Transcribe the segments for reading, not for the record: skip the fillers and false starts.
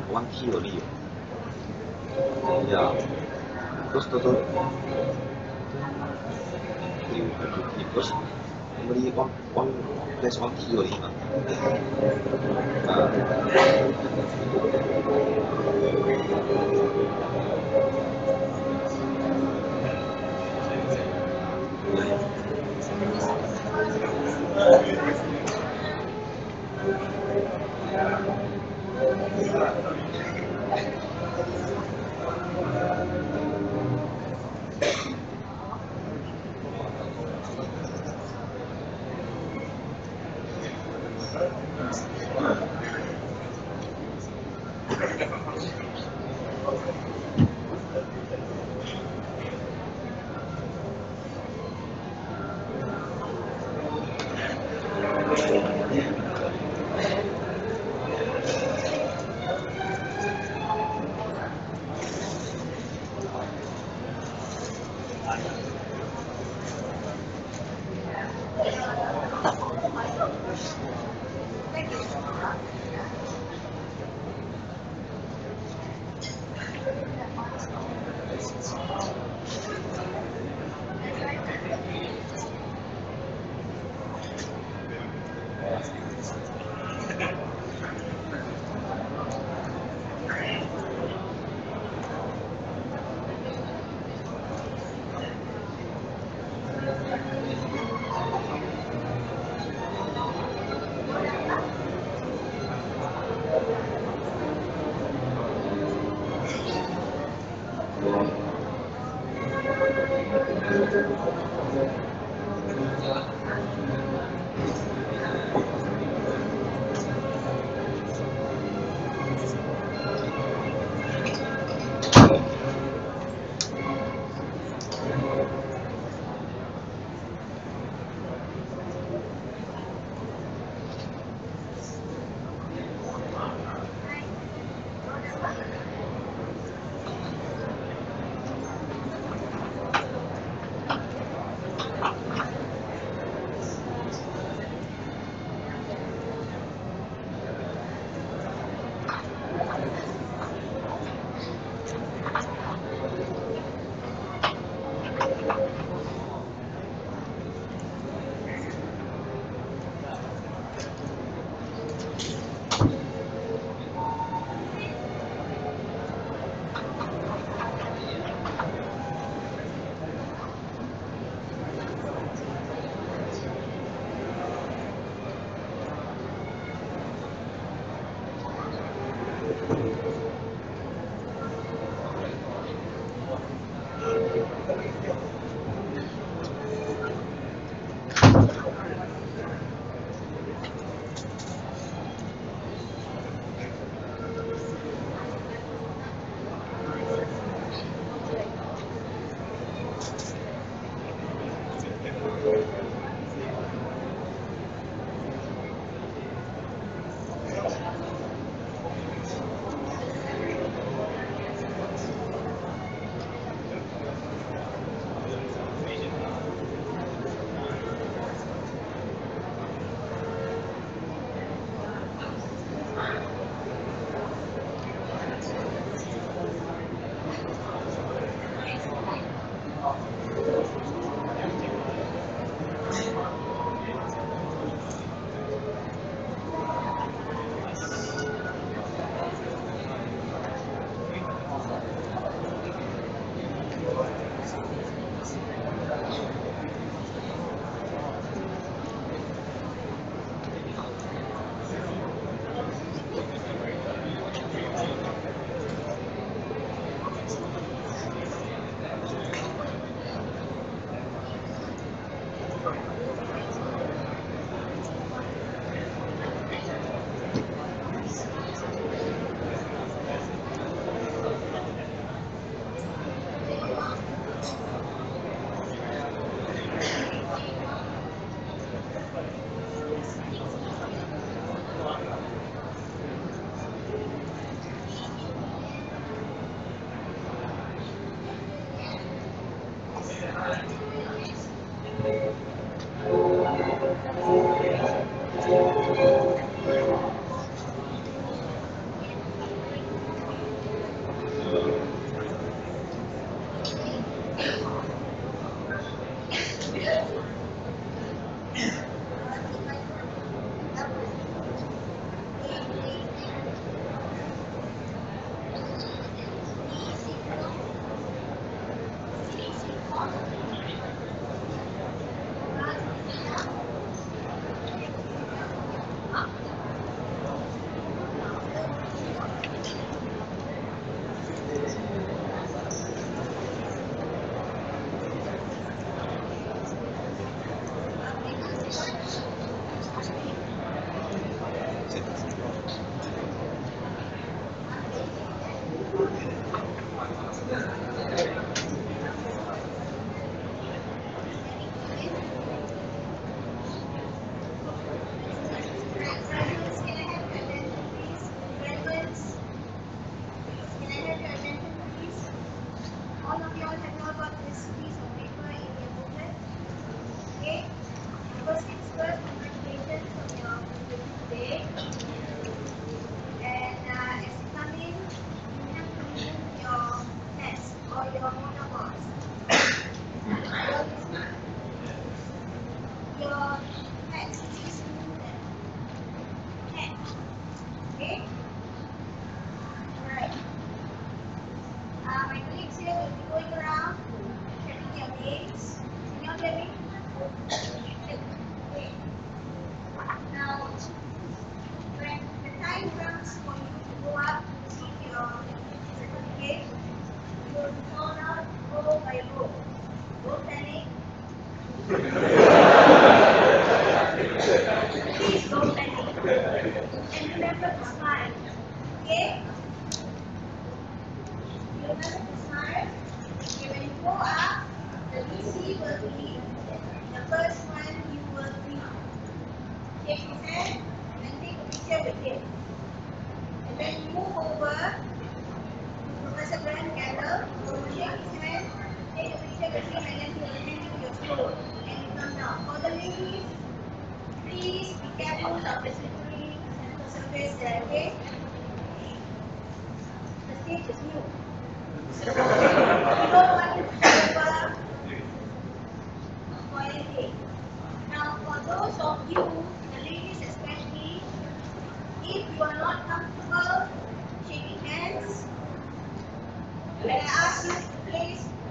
One theory. Yeah. Because only one there's one theory.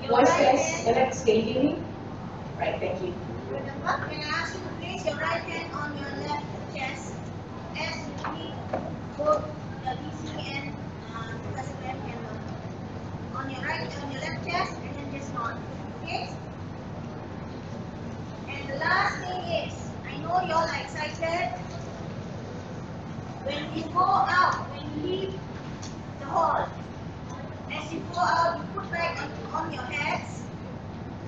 Voice test, Alex, can you hear me? Right, thank you. Remember, when I ask you to place your right hand on your left chest as you read both the BC and perseverance candle. On your left chest, and then just nod. Okay? And the last thing is, I know you all are excited. When you go out, when you leave the hall, as you go out, you put right on your heads.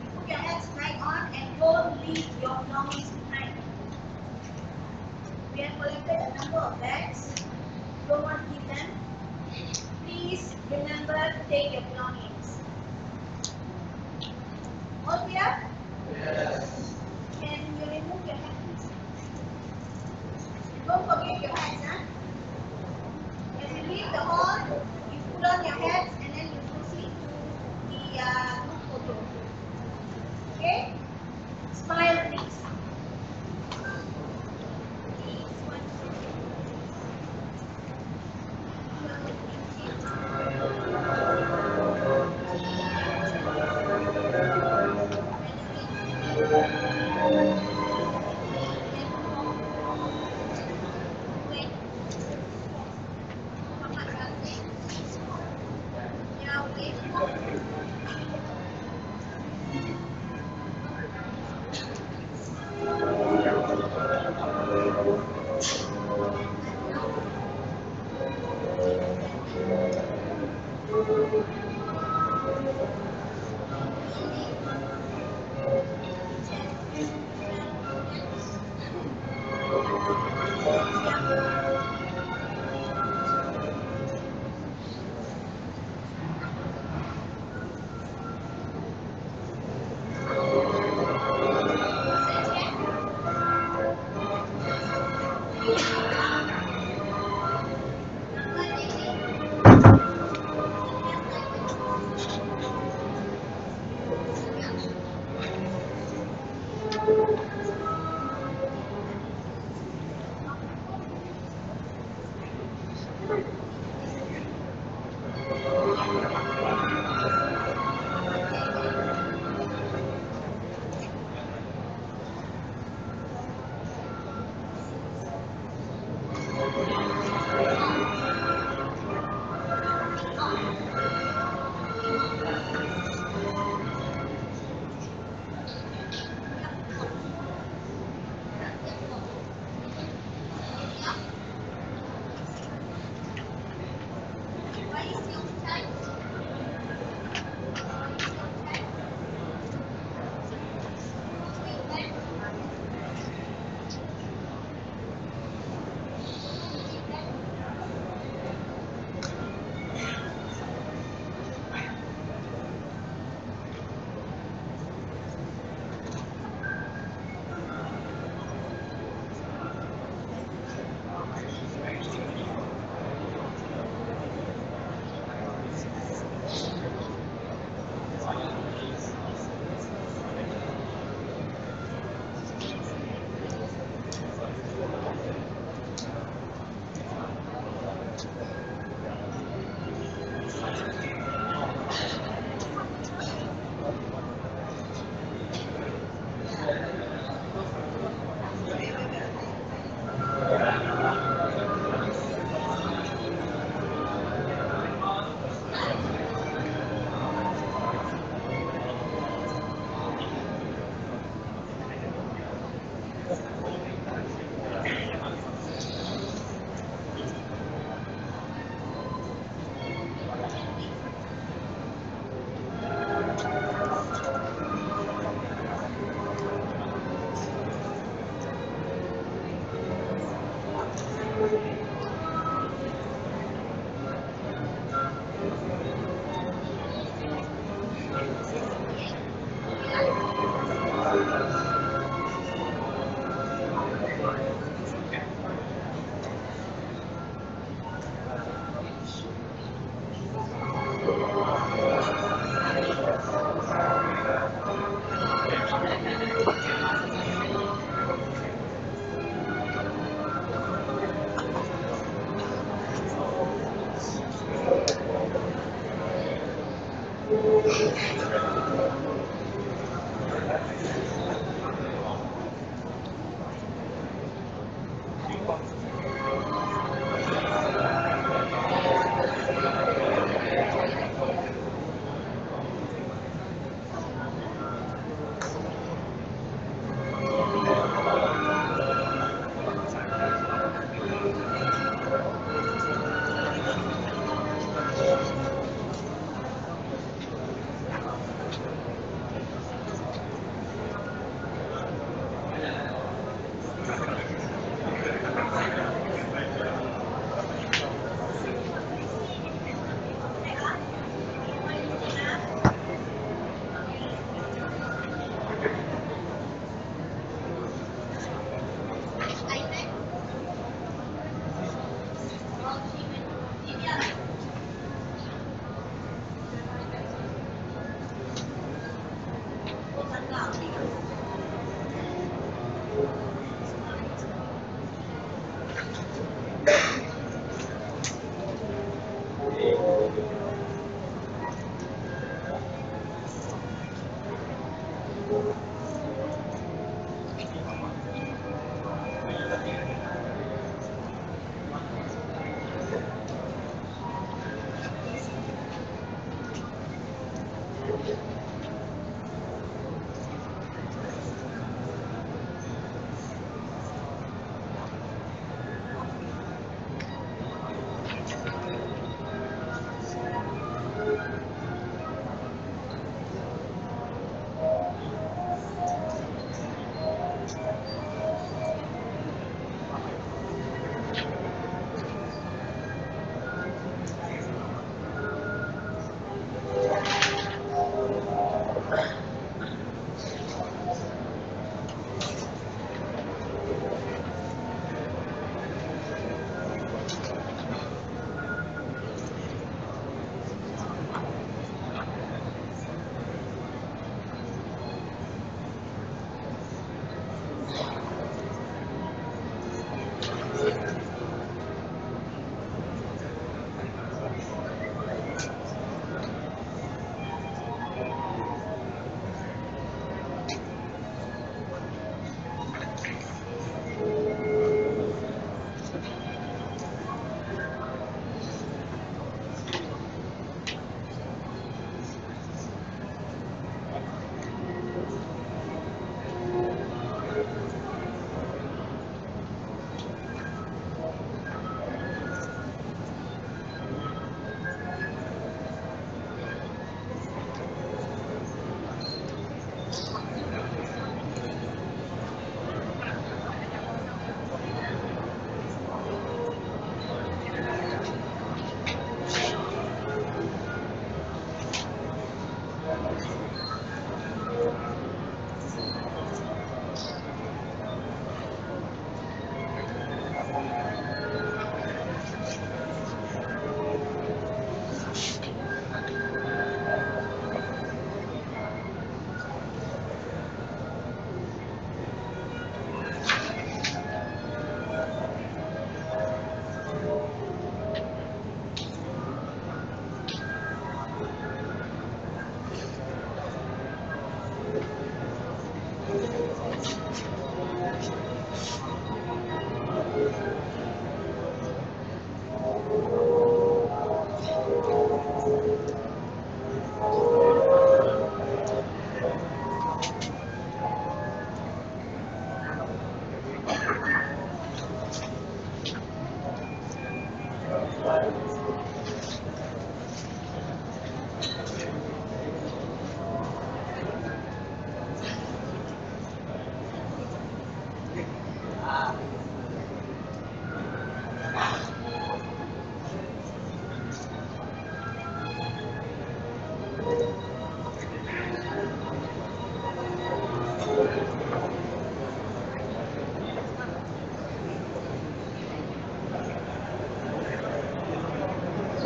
You put your heads right on and don't leave your belongings behind. We have collected a number of bags. Don't want to keep them. Please remember to take your belongings. All clear? Yes. Can you remove your hat, please? Don't forget your hats, huh? As you leave the hall, you put on your hats and then you proceed to the group photo. Okay? Smile, please.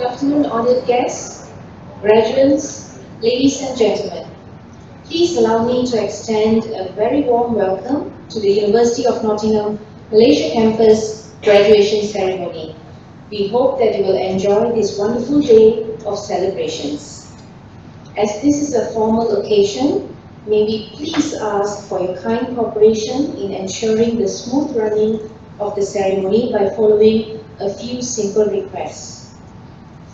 Good afternoon, honored guests, graduates, ladies and gentlemen. Please allow me to extend a very warm welcome to the University of Nottingham, Malaysia campus graduation ceremony. We hope that you will enjoy this wonderful day of celebrations. As this is a formal occasion, may we please ask for your kind cooperation in ensuring the smooth running of the ceremony by following a few simple requests.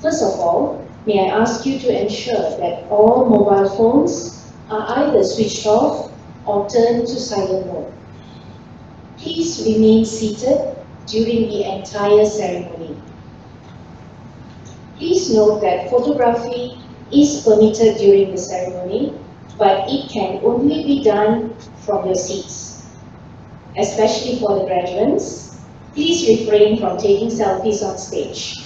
First of all, may I ask you to ensure that all mobile phones are either switched off or turned to silent mode. Please remain seated during the entire ceremony. Please note that photography is permitted during the ceremony, but it can only be done from your seats. Especially for the graduates, please refrain from taking selfies on stage.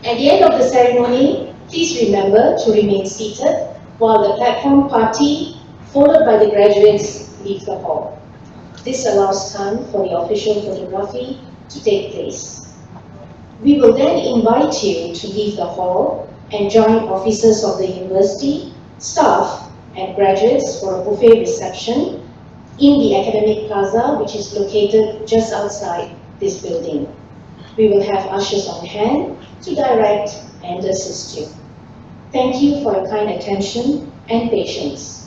At the end of the ceremony, please remember to remain seated while the platform party, followed by the graduates, leave the hall. This allows time for the official photography to take place. We will then invite you to leave the hall and join officers of the university, staff, and graduates for a buffet reception in the academic plaza, which is located just outside this building. We will have ushers on hand to direct and assist you. Thank you for your kind attention and patience.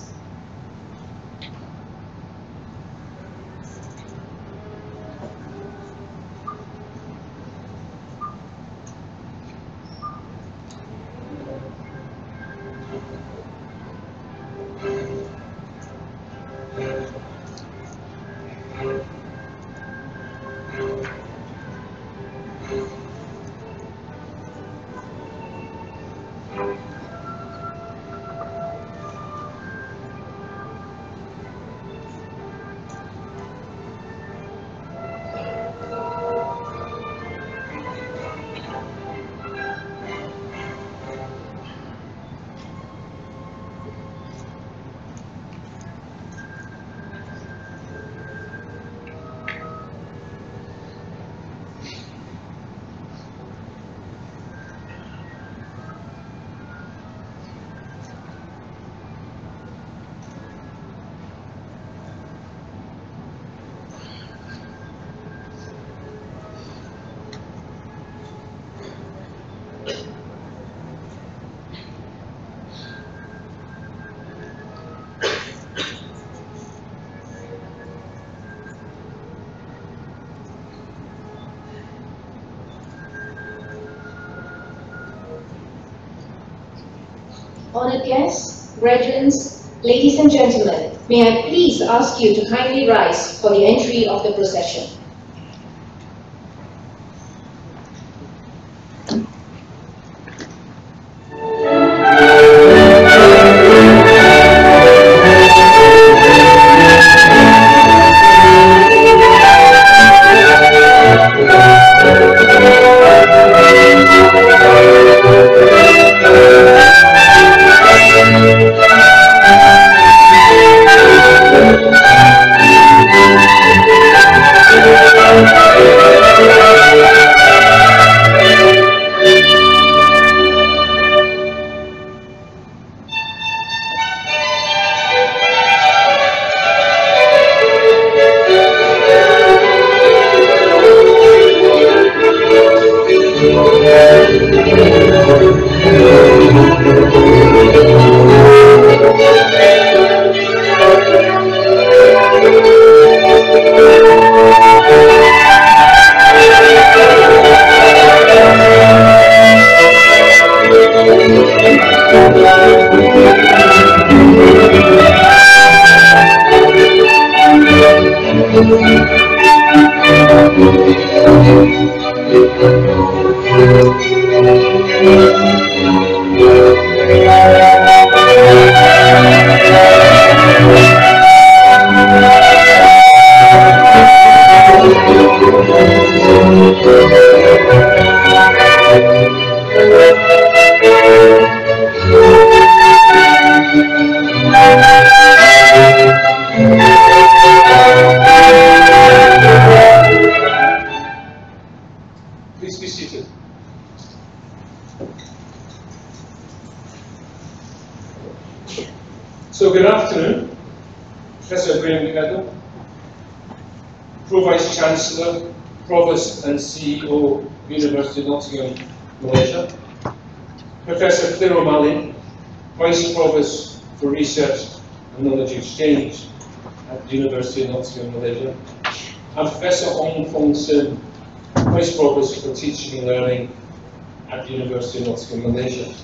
Honored guests, graduates, ladies and gentlemen, may I please ask you to kindly rise for the entry of the procession. Professor Graham McEdel, Pro-Vice Chancellor, Provost and CEO of University of Nottingham, Malaysia. Professor Claire O'Malley, Vice Provost for Research and Knowledge Exchange at the University of Nottingham, Malaysia. And Professor Ong Fong Sim, Vice Provost for Teaching and Learning at the University of Nottingham, Malaysia.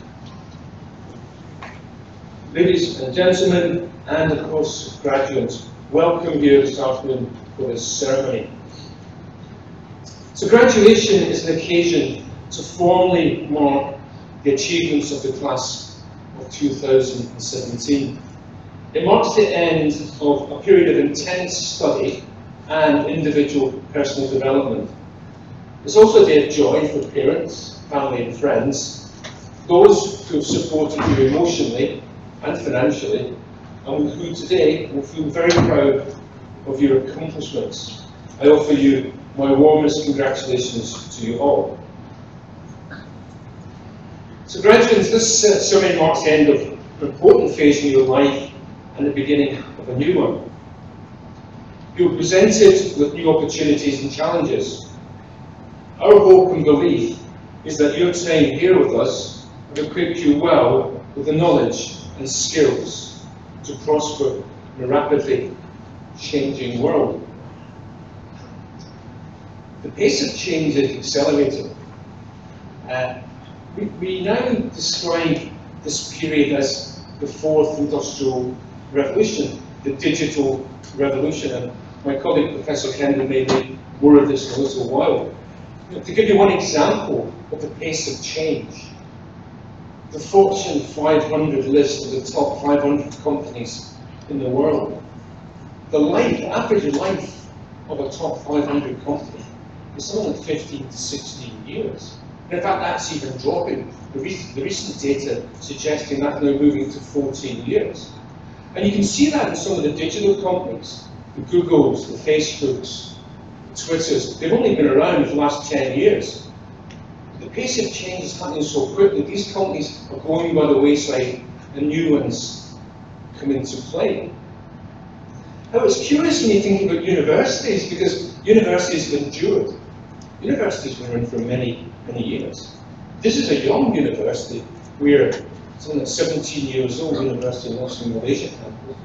Ladies and gentlemen, and of course graduates, welcome here this afternoon for this ceremony. So graduation is an occasion to formally mark the achievements of the class of 2017. It marks the end of a period of intense study and individual personal development. It's also a day of joy for parents, family and friends, those who have supported you emotionally and financially, and who today will feel very proud of your accomplishments. I offer you my warmest congratulations to you all. So graduates, this ceremony marks the end of an important phase in your life and the beginning of a new one. You are presented with new opportunities and challenges. Our hope and belief is that your time here with us will equip you well with the knowledge and skills to prosper in a rapidly changing world. The pace of change is accelerating. We now describe this period as the fourth industrial revolution, the digital revolution, and my colleague Professor Kendall may make more of this in a little while. To give you one example of the pace of change, the Fortune 500 list of the top 500 companies in the world, the average life of a top 500 company is something like 15 to 16 years. In fact, that's even dropping. The recent data suggesting that now moving to 14 years. And you can see that in some of the digital companies, the Googles, the Facebooks, the Twitters. They've only been around for the last 10 years. The pace of change is happening so quickly. These companies are going by the wayside and new ones come into play. Now, it's curious when you think about universities, because universities have endured. Universities have been around for many, many years. This is a young university. We're something like 17 years old, University of Nottingham, Malaysia campus.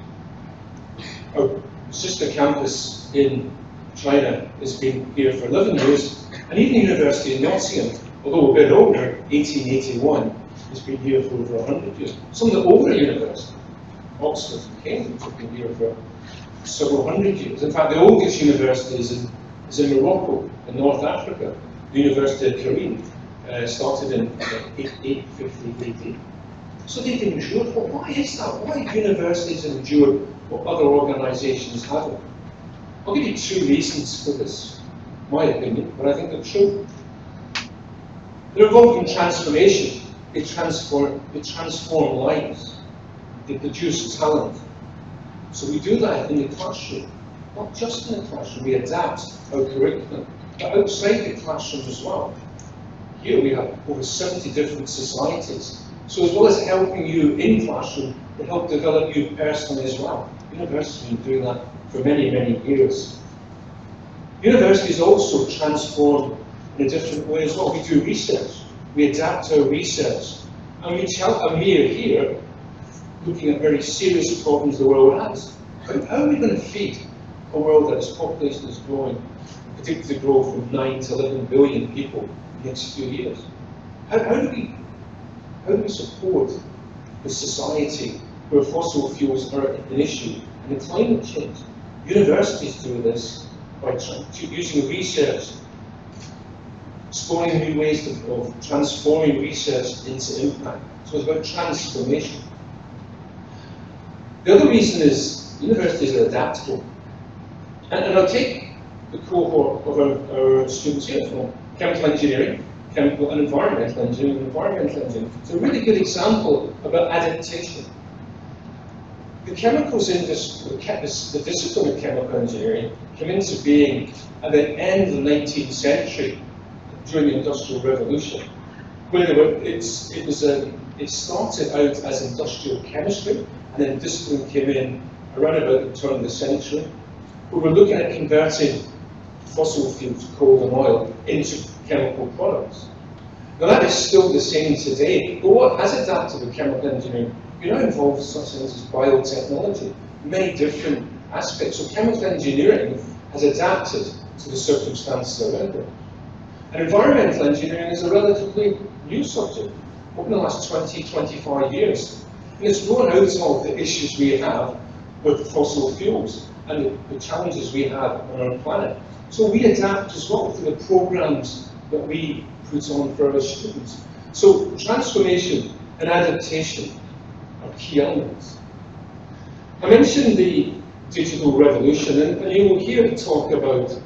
Our sister campus in China has been here for 11 years, and even the University of Nottingham, although a bit older, 1881, has been here for over 100 years. Some of the older universities, Oxford and Cambridge, have been here for several hundred years. In fact, the oldest university is in Morocco, in North Africa. The University of Turin started in 850 AD. So they've endured. Well, why is that? Why have universities endured what other organisations haven't? I'll give you two reasons for this, my opinion, but I think they're true. They're involved in transformation. They transform lives. They produce talent. So we do that in the classroom, not just in the classroom. We adapt our curriculum, but outside the classroom as well. Here we have over 70 different societies. So as well as helping you in classroom, they help develop you personally as well. Universities have been doing that for many, many years. Universities also transform in a different way as well. We do research. We adapt our research. And we are here looking at very serious problems the world has. How are we going to feed a world that its population is growing, predicted to grow from 9 to 11 billion people in the next few years? How do we support the society where fossil fuels are an issue and the climate change? Universities do this by using research, exploring new ways of transforming research into impact. So it's about transformation. The other reason is universities are adaptable. And I'll take the cohort of our students here from chemical engineering, chemical and environmental engineering, It's a really good example about adaptation. The chemicals industry, the discipline of chemical engineering came into being at the end of the 19th century during the Industrial Revolution, where it started out as industrial chemistry, and then discipline came in around about the turn of the century. We were looking at converting fossil fuels, coal and oil, into chemical products. Now that is still the same today, but what has adapted with chemical engineering? You know, involves such things as biotechnology, many different aspects. So chemical engineering has adapted to the circumstances around it. And environmental engineering is a relatively new subject, over the last 20, 25 years. And it's grown out of the issues we have with fossil fuels and the challenges we have on our planet. So we adapt as well to the programs that we put on for our students. So transformation and adaptation are key elements. I mentioned the digital revolution, and you will hear talk about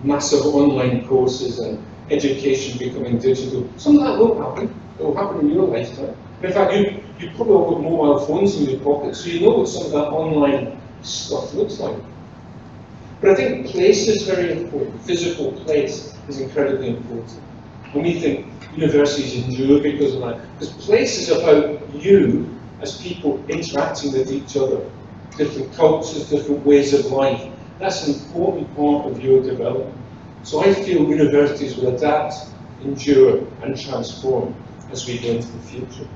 massive online courses and education becoming digital. Some of that will happen. It will happen in your lifetime. In fact, you probably all got mobile phones in your pocket, so you know what some of that online stuff looks like. But I think place is very important. Physical place is incredibly important. And we think universities endure because of that. Because place is about you as people interacting with each other. Different cultures, different ways of life. That's an important part of your development. So I feel universities will adapt, endure, and transform as we go into the future.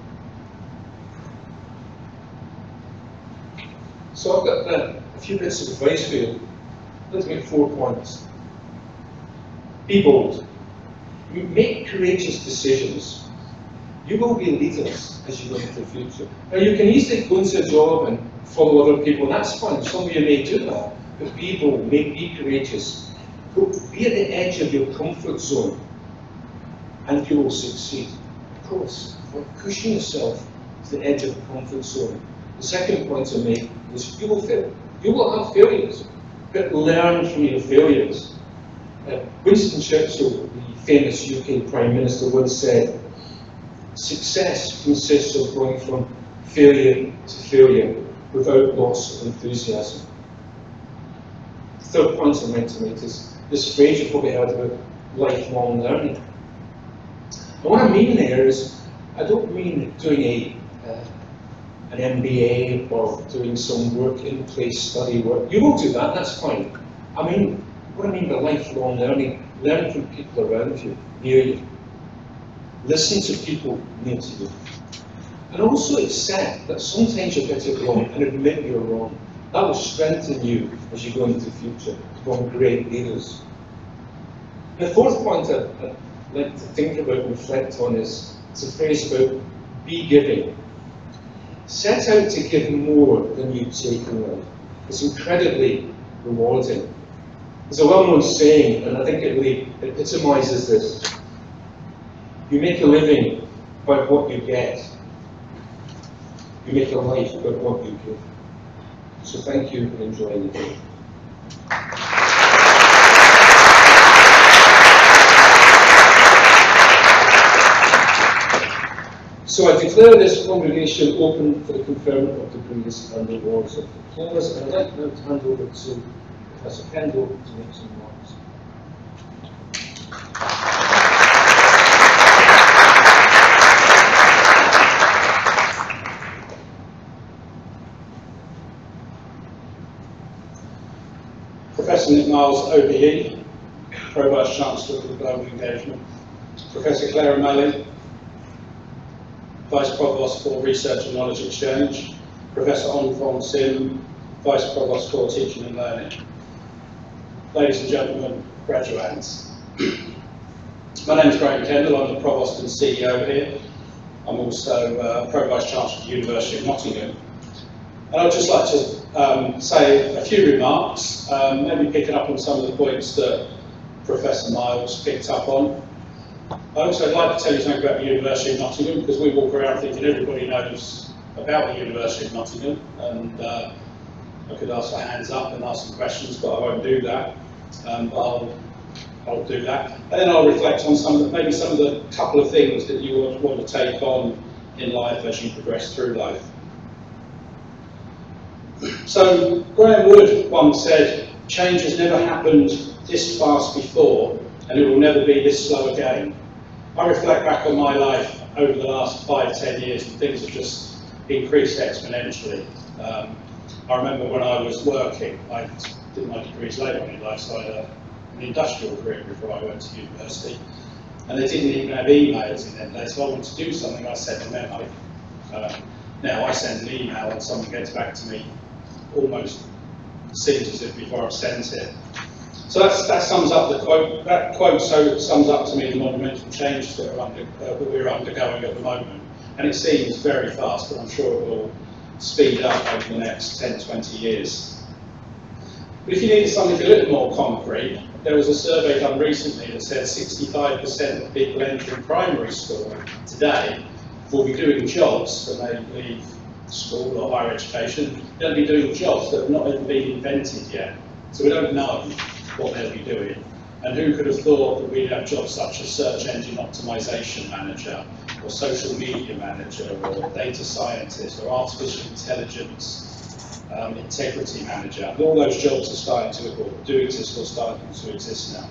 So I've got a few bits of advice for you. Let's make 4 points. Be bold. Make courageous decisions. You will be leaders as you go into the future. Now you can easily go into a job and follow other people, and that's fine. Some of you may do that. But be bold, be courageous. Be at the edge of your comfort zone, and you will succeed. Of course, by pushing yourself to the edge of the comfort zone. The second point to make is you will fail. You will have failures, but learn from your failures. Winston Churchill, the famous UK Prime Minister, once said, success consists of going from failure to failure without loss of enthusiasm. The third point I meant to make is this phrase you've probably heard about lifelong learning. And what I mean there is, I don't mean doing an MBA or doing some work in place study work. You will do that, that's fine. I mean, what I mean by lifelong learning, learn from people around you, near you. Listen to people near to you. And also accept that sometimes you get it wrong and admit you're wrong. That will strengthen you as you go into the future to become great leaders. And the fourth point I'd like to think about and reflect on is it's a phrase about be giving. Set out to give more than you take away. It's incredibly rewarding. There's a well-known saying, and I think it really epitomizes this. You make a living by what you get. You make a life by what you give. So thank you and enjoy the day. So I declare this congregation open for the conferment of degrees and awards of diplomas, and I'd like now to hand over to Professor Kendall to make some remarks. Professor Nick Miles, OBE, Pro Vice Chancellor for the Global Engagement. Professor Claire O'Malley, Vice Provost for Research and Knowledge Exchange. Professor Ong Fong Sim, Vice Provost for Teaching and Learning. Ladies and gentlemen, graduates. My name is Graham Kendall, I'm the Provost and CEO here. I'm also Pro Vice Chancellor of the University of Nottingham. And I'd just like to say a few remarks, maybe picking up on some of the points that Professor Miles picked up on. I also like to tell you something about the University of Nottingham, because we walk around thinking everybody knows about the University of Nottingham, and I could ask for hands up and ask some questions, but I won't do that. But I'll do that, and then I'll reflect on maybe some of the couple of things that you want to take on in life as you progress through life. So Graham Wood once said, "Change has never happened this fast before, and it will never be this slow again." I reflect back on my life over the last 5-10 years, and things have just increased exponentially. I remember when I was working, I did my degrees later on in life, so I had an industrial career before I went to university. And they didn't even have emails in them days, so I wanted to do something, I sent a memo. Now I send an email and someone gets back to me almost seems as if before I've sent it. So that sums up the quote. That quote sums up to me the monumental change that we're undergoing at the moment. And it seems very fast, but I'm sure it will speed up over the next 10, 20 years. But if you needed something a little more concrete, there was a survey done recently that said 65% of people entering primary school today will be doing jobs when they leave school or higher education. They'll be doing jobs that have not even been invented yet. So we don't know what they'll be doing. And who could have thought that we'd have jobs such as search engine optimization manager, or social media manager, or data scientist, or artificial intelligence integrity manager. And all those jobs are starting to, or do exist, or starting to exist now.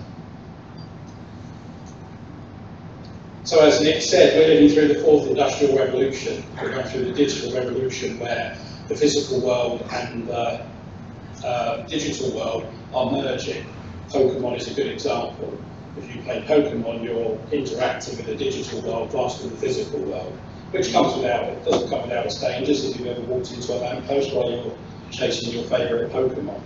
So as Nick said, we're living through the fourth industrial revolution. We're going through the digital revolution where the physical world and the digital world are merging. Pokemon is a good example. If you play Pokemon, you're interacting with the digital world rather than the physical world, which comes without, it doesn't come without its dangers. If you've ever walked into a lamppost while you're chasing your favourite Pokemon.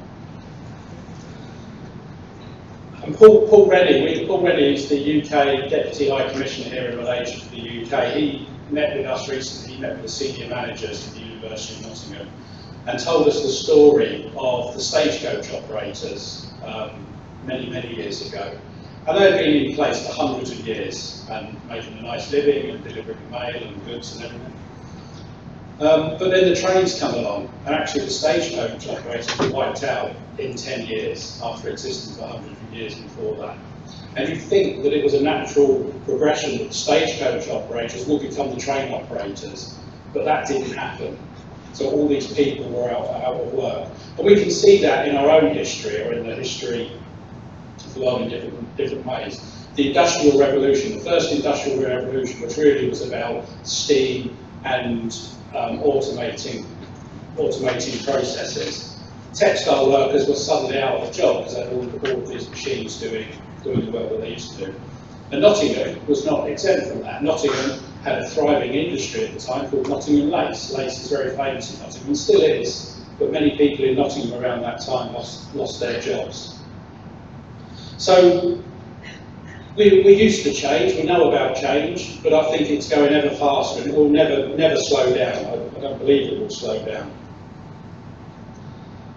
And Paul Reddy is the UK Deputy High Commissioner here in Malaysia for the UK. He met with us recently, he met with the senior managers at the University of Nottingham and told us the story of the stagecoach operators many, many years ago. And they had been in place for hundreds of years and making a nice living and delivering mail and goods and everything. But then the trains come along, and actually the stagecoach operators were wiped out in 10 years after existing for hundreds of years before that. And you'd think that it was a natural progression that the stagecoach operators would become the train operators, but that didn't happen. So all these people were out of work. And we can see that in our own history, or in the history of the world in different ways. The Industrial Revolution, the first Industrial Revolution, which really was about steam and automating processes. Textile workers were suddenly out of job because they had all of these machines doing the work that they used to do. And Nottingham was not exempt from that. Nottingham had a thriving industry at the time called Nottingham lace. Lace is very famous in Nottingham, and still is, but many people in Nottingham around that time lost their jobs. So we used to change, we know about change, but I think it's going ever faster and it will never slow down. I don't believe it will slow down.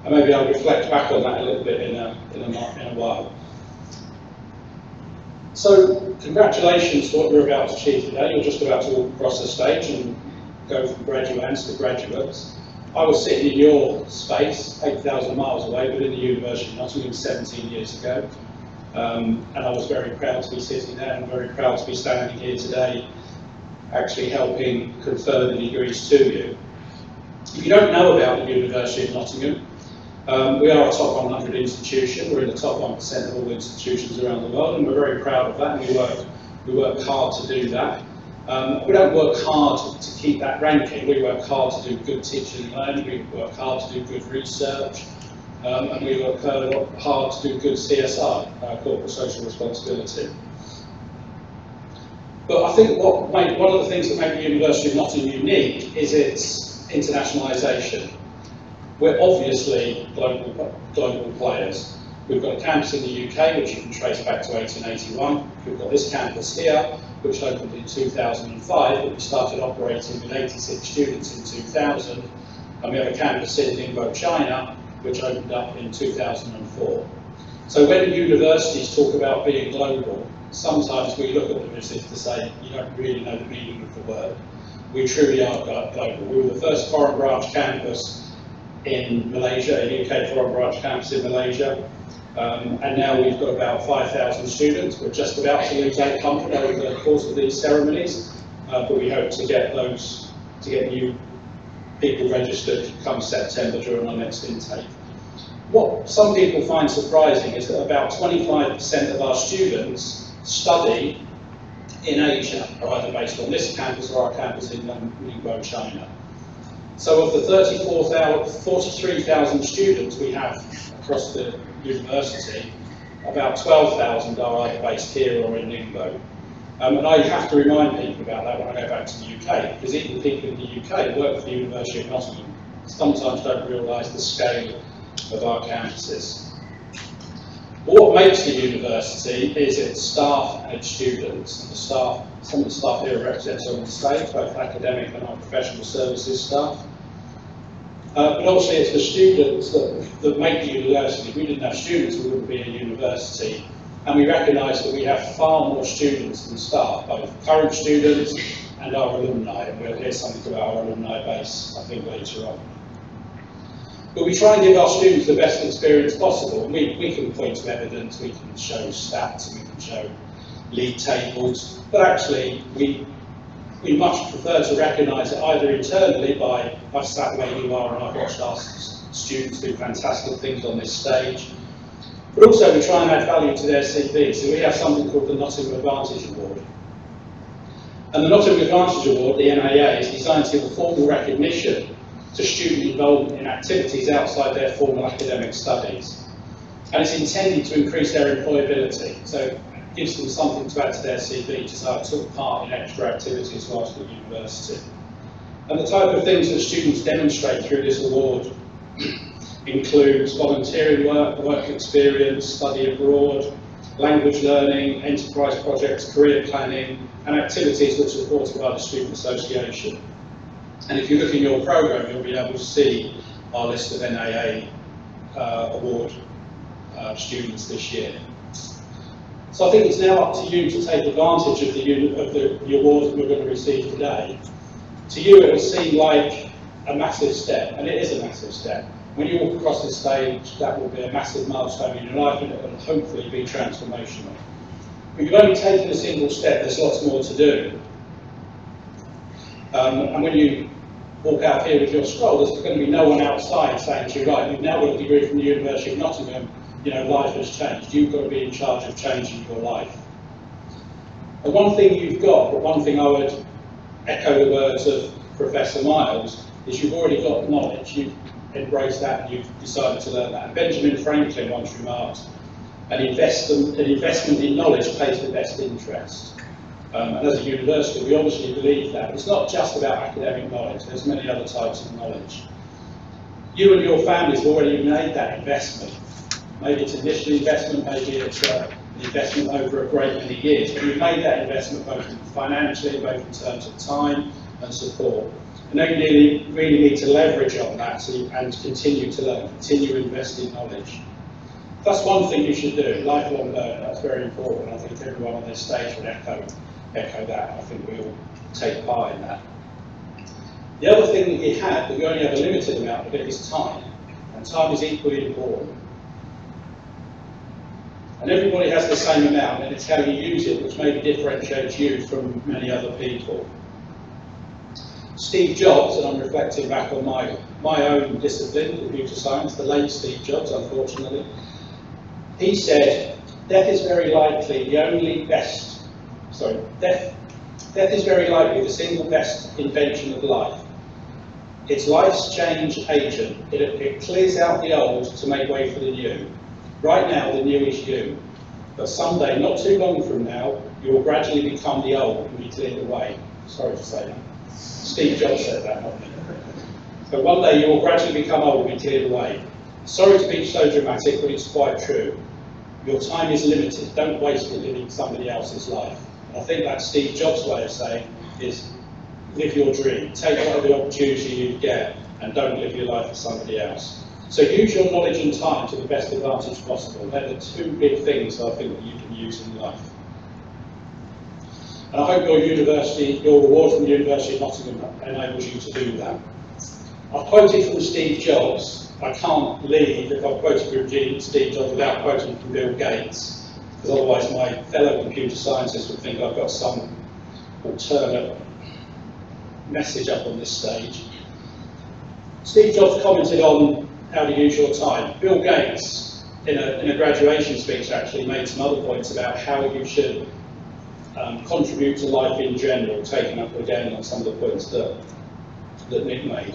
And maybe I'll reflect back on that a little bit in a while. So congratulations to what you're about to achieve today. You're just about to walk across the stage and go from graduates to graduates. I was sitting in your space, 8,000 miles away, but in the University of Nottingham 17 years ago. And I was very proud to be sitting there and very proud to be standing here today actually helping confer the degrees to you. If you don't know about the University of Nottingham, we are a top 100 institution. We're in the top 1% of all institutions around the world, and we're very proud of that, and we work hard to do that. We don't work hard to keep that ranking. We work hard to do good teaching and learning, we work hard to do good research, and we work hard to do good CSR, corporate social responsibility. But I think one of the things that make the University of Nottingham unique is its internationalisation. We're obviously global players. We've got a campus in the UK, which you can trace back to 1881. We've got this campus here, which opened in 2005, but we started operating with 86 students in 2000. And we have a campus in Ningbo, China, which opened up in 2004. So when universities talk about being global, sometimes we look at them as if to say, you don't really know the meaning of the word. We truly are global. We were the first foreign branch campus in Malaysia, a UK foreign branch campus in Malaysia. And now we've got about 5,000 students. We're just about to lose 800 over the course of these ceremonies, but we hope to get new people registered come September during our next intake. What some people find surprising is that about 25% of our students study in Asia, either based on this campus or our campus in Ningbo, China. So of the 43,000 students we have across the university, about 12,000 are either based here or in Ningbo. And I have to remind people about that when I go back to the UK, because even people in the UK who work for the University of Nottingham sometimes don't realise the scale of our campuses. What makes the university is its staff and its students. And the staff, some of the staff here are represented on the stage, both academic and our professional services staff. But obviously it's the students that make the university. If we didn't have students, we wouldn't be a university. And we recognise that we have far more students than staff, both current students and our alumni. And we'll hear something about our alumni base, I think, later on. But we try and give our students the best experience possible. And we can point to evidence, we can show stats, and we can show league tables. But actually, we much prefer to recognise it either internally by I've sat where you are and I've watched our students do fantastic things on this stage, but also we try and add value to their CV. So we have something called the Nottingham Advantage Award. And the Nottingham Advantage Award, the NAA, is designed to give a formal recognition to student involvement in activities outside their formal academic studies. And it's intended to increase their employability. So it gives them something to add to their CV to say I took part in extra activities whilst at university. And the type of things that students demonstrate through this award includes volunteering work, work experience, study abroad, language learning, enterprise projects, career planning, and activities that are supported by the Student Association. And if you look in your programme, you'll be able to see our list of NAA award students this year. So I think it's now up to you to take advantage of the award that we're going to receive today. To you it will seem like a massive step, and it is a massive step. When you walk across this stage, that will be a massive milestone in your life, and it will hopefully be transformational. But you've only taken a single step, there's lots more to do. And when you walk out here with your scroll, there's going to be no one outside saying to you, right, you've now got a degree from the University of Nottingham, you know, life has changed. You've got to be in charge of changing your life. And one thing you've got, but one thing I would echo the words of Professor Miles, is you've already got knowledge. You've embraced that and you've decided to learn that. And Benjamin Franklin once remarked, an investment in knowledge pays the best interest. And as a university, we obviously believe that. It's not just about academic knowledge, there's many other types of knowledge. You and your families have already made that investment. Maybe it's initial investment, maybe it's an investment over a great many years, but you've made that investment both financially, both in terms of time and support. And now you really need to leverage on that and continue to learn, continue to invest in knowledge. That's one thing you should do, lifelong learning. That's very important. I think everyone on this stage would echo that. I think we all take part in that. The other thing that you have, but you only have a limited amount of it, is time. And time is equally important. And everybody has the same amount, and it's how you use it which maybe differentiates you from many other people. Steve Jobs, and I'm reflecting back on my own discipline, computer science, the late Steve Jobs, unfortunately, he said, death is very likely the single best invention of life. It's life's change agent. It clears out the old to make way for the new. Right now, the new is you. But someday, not too long from now, you will gradually become the old and be cleared away. Sorry to say that. Steve Jobs said that, not me. But one day you will gradually become old and be cleared away. Sorry to be so dramatic, but it's quite true. Your time is limited. Don't waste it living somebody else's life. And I think that's Steve Jobs' way of saying is live your dream. Take whatever opportunity you get and don't live your life for somebody else. So use your knowledge and time to the best advantage possible. They're the two big things I think that you can use in life. And I hope your award from the University of Nottingham enables you to do that. I've quoted from Steve Jobs. I can't leave if I've quoted from Steve Jobs without quoting from Bill Gates, because otherwise my fellow computer scientists would think I've got some alternate message up on this stage. Steve Jobs commented on how to use your time. Bill Gates, in a graduation speech, actually made some other points about how you should contribute to life in general, taking up again on some of the points that Nick made.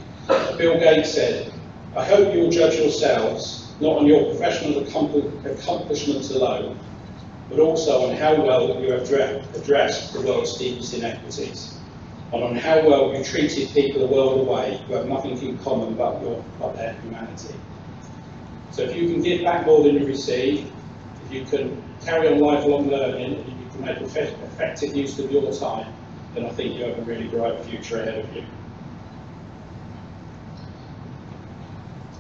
Bill Gates said, "I hope you will judge yourselves not on your professional accomplishments alone, but also on how well you have addressed the world's deepest inequities, and on how well you treated people the world away who have nothing in common but their humanity." So if you can give back more than you receive, if you can carry on lifelong learning, and you can make effective use of your time, then I think you have a really bright future ahead of you.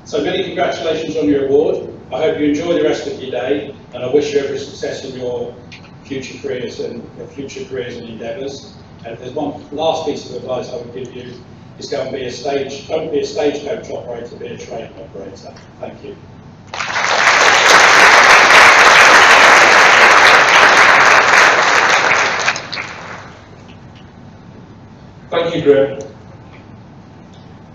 So many congratulations on your award. I hope you enjoy the rest of your day, and I wish you every success in your future careers and endeavours. And if there's one last piece of advice I would give you, is go and be don't be a stagecoach operator, be a train operator. Thank you. Thank you, Graham.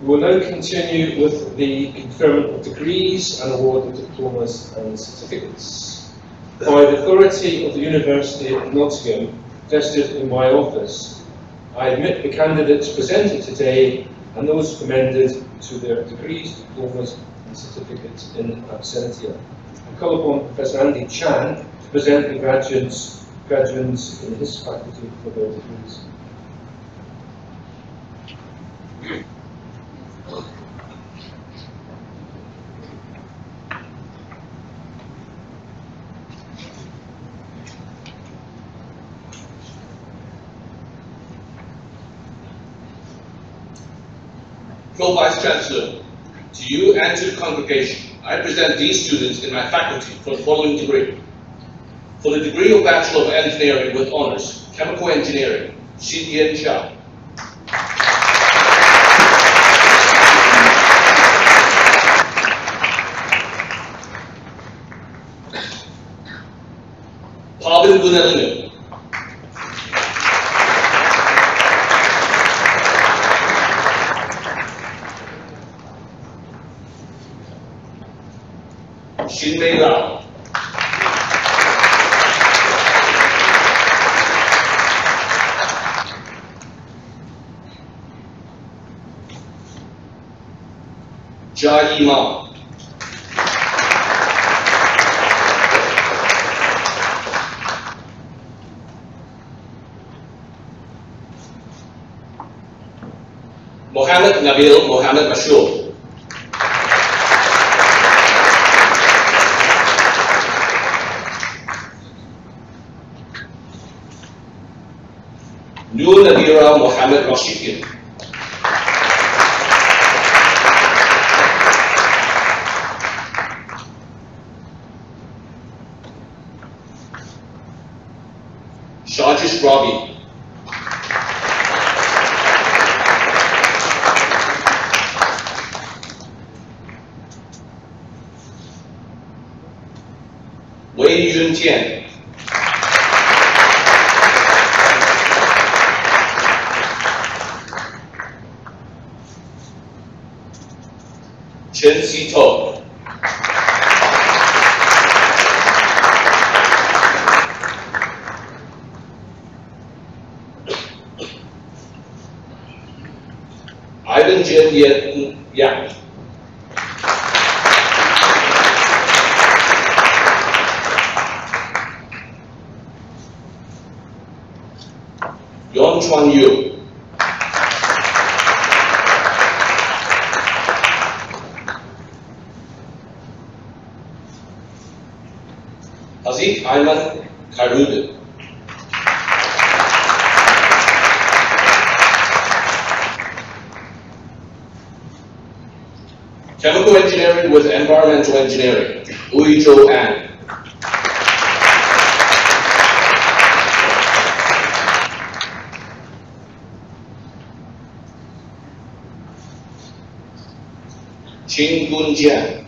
We will now continue with the conferment of degrees and award of diplomas and certificates. By the authority of the University of Nottingham, vested in my office, I admit the candidates presented today and those commended to their degrees, diplomas and certificates in absentia. I call upon Professor Andy Chan to present the graduates in his faculty for their degrees. Pro Vice Chancellor, to you and to the congregation, I present these students in my faculty for the following degree. For the degree of Bachelor of Engineering with Honours, Chemical Engineering, Xin Yan Xia. Pabin Gunelinu. Xin Mei Lao. Jia Yi Ma. Mohammed Nabil Mohammed Mashur. Nur Nabira Mohammed Rashikin. Shajish Rabi. Wei Yun Tian. Chen Xito. Ivan Jin Yen Yang. Yon Chuan Yu. Aziz Ayman Karudin. Chemical Engineering with Environmental Engineering, Uizhou An. Qin Gun Jian.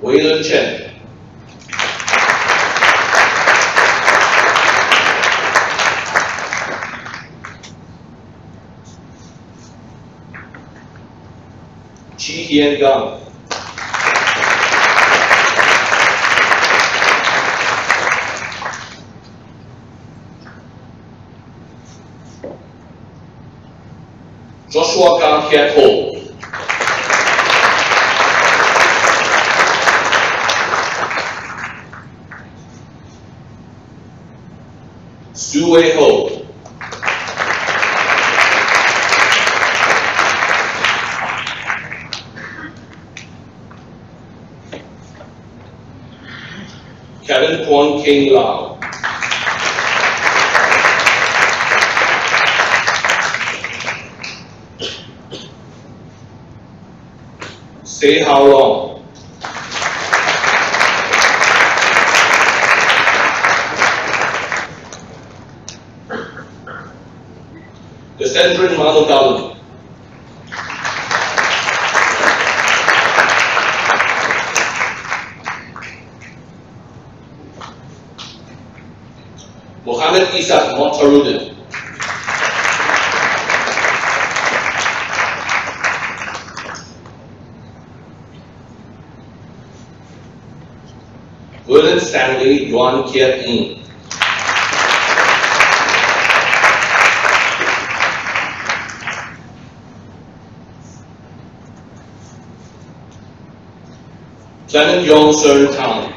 Wei Len Chen. Qi Yan Gang. Joshua Gang Kiat Ho. Su Wei Ho. Kevin Kwon King Lau. Say how long. The Central Mano Government. Mohammed Isa Montarudin. Vernon Stanley Yuan Kiat Ng. Clement Yong Sern Town.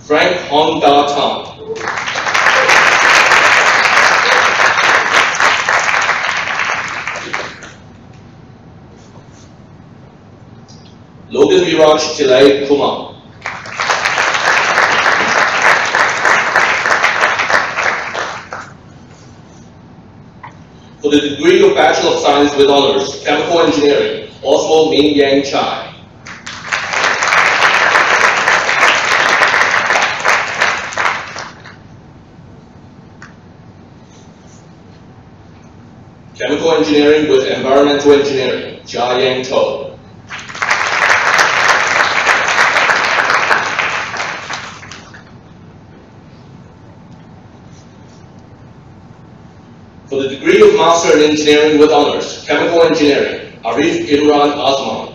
Frank Hon Da Tang. Logan Viraj Tilai Kumar. For the degree of Bachelor of Science with Honors, Chemical Engineering, Osmo Min Yang Chai. Chemical Engineering with Environmental Engineering, Jia Yang To. For the degree of Master in Engineering with Honors, Chemical Engineering, Arif Imran Azman.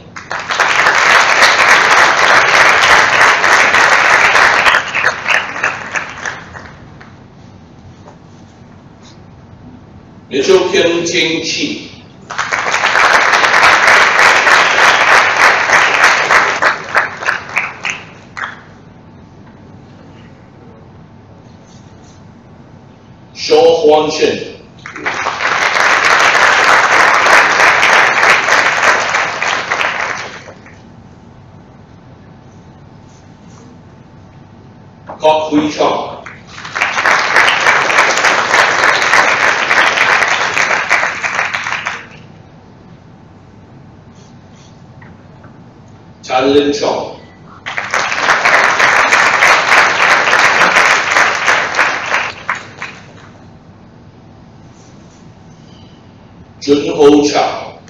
Mitchell Kim Ting Chi. Shaw Huan Shin. Kok Hui Chong. Chan Lin Chong. Jun Ho Chow.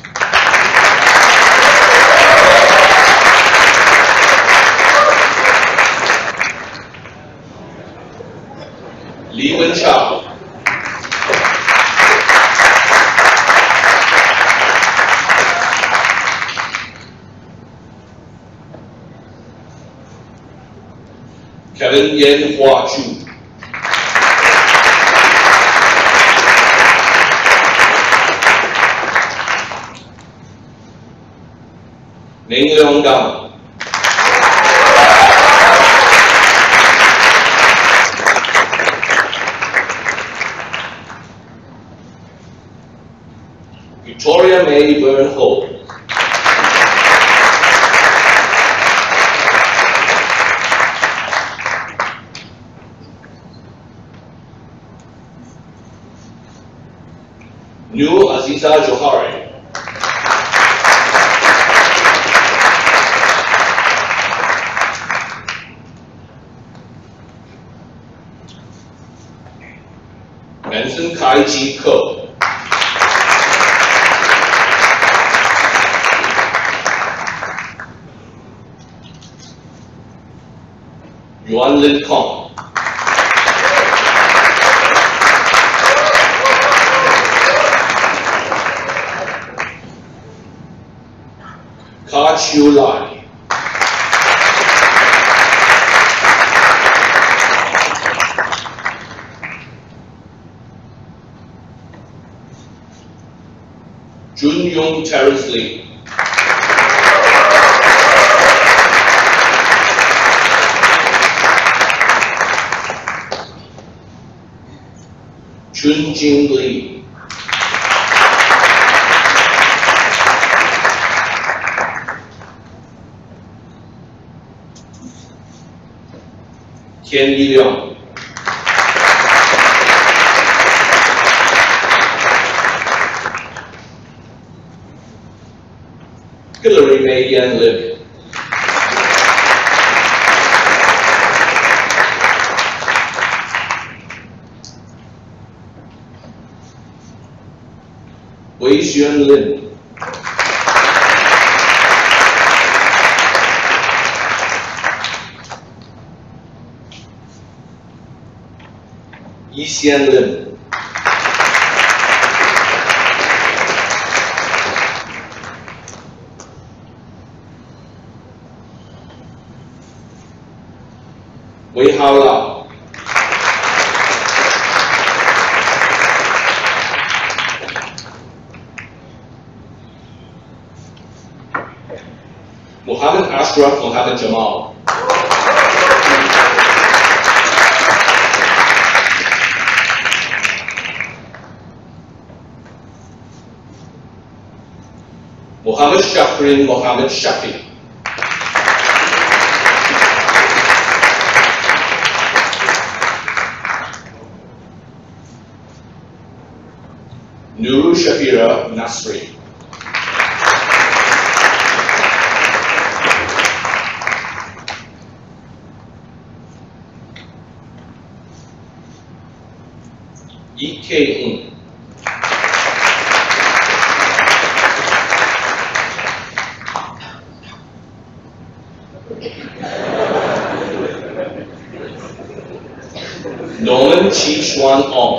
Li Wen Chow. Kevin Yen Hua Chu. Ning Leong Gam. Victoria May Byrne Ho. New Aziza Johari. Manson Kai Ji Ko. Yuan Lin Kong. Ka Chiu Lai. Junyoung Terrence Lee. Junjing Lee. Tian Yi Liang. Hillary May Yan Lim. Wei Xuan Lin. Yi Xian Lin. Wei Hao Lao. Muhammad Ashraf Muhammad Jamal. Muhammad Shafrin Muhammad Shafi. Nuru Shafira Nasri. EK Norman Chi Chuan Ong.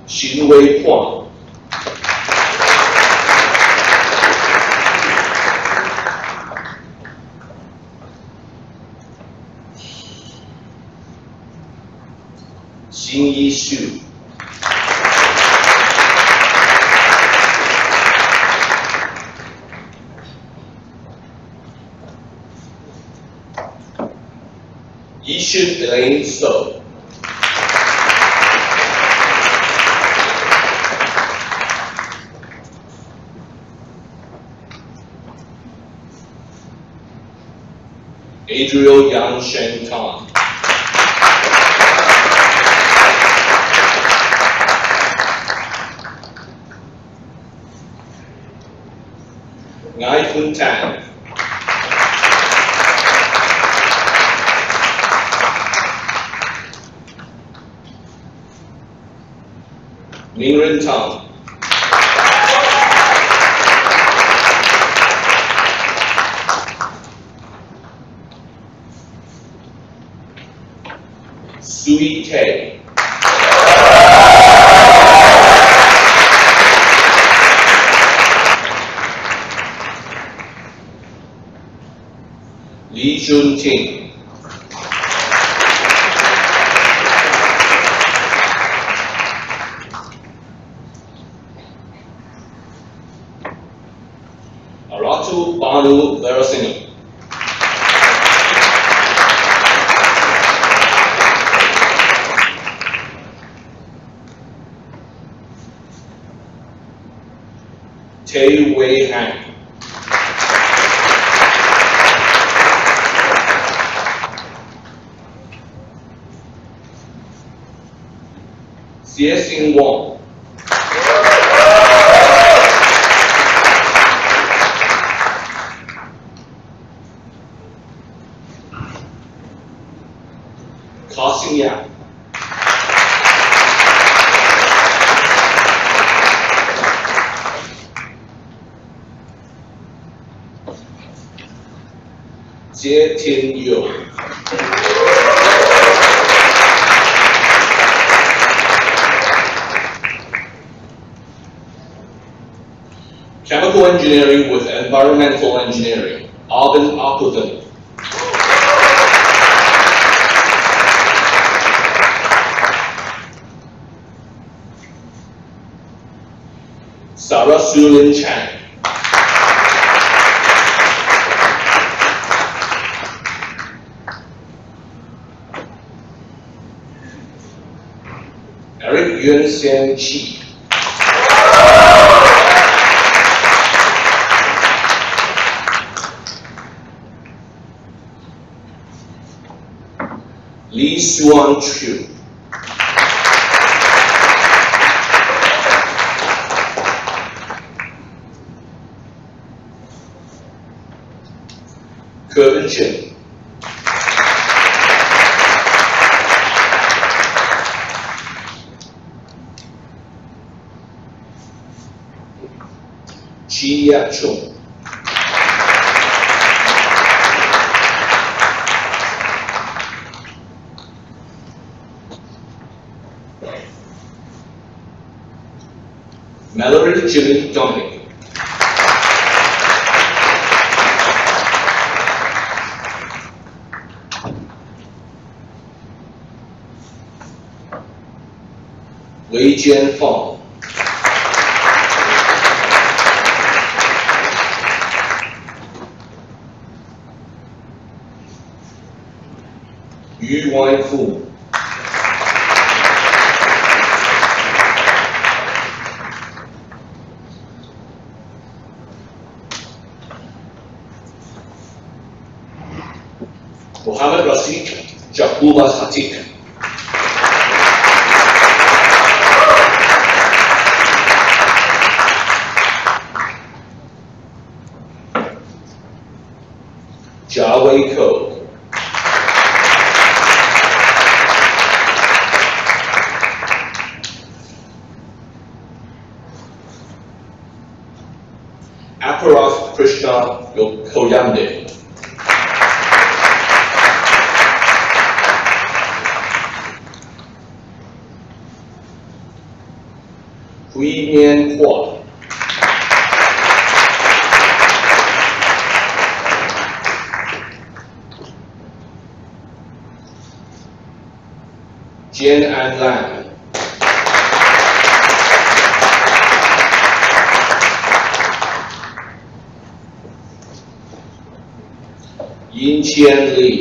Xin Wei Huang. Xin Yi Xu. Yishin Elaine So. Adriel Yang Shen Tan. Ngai Kun Tan. Mingren Tang. Sui Tay. Li Junting. Aratu Banu Verasingam. Tay Wei Han. Xie Xing Wang. Ka Xing Yang. Jie Tian Yu. Chemical engineering with environmental engineering, Arvin Aputhan. Sarah Sulin Chang. Eric Yuen Xian Chi. Lee Xuan Chu. Kevin Chen. Chi Ya Chung. Mallory Jimmy Dominic. Wei Jian Fong. Yu Wai Fu. Muhammad Rasid Jabullah Khatik. Jia Wei Ko. Aparaf Krishna Koyamde. Hui Mian Hua. Jian An Lan. Yin Qian Li.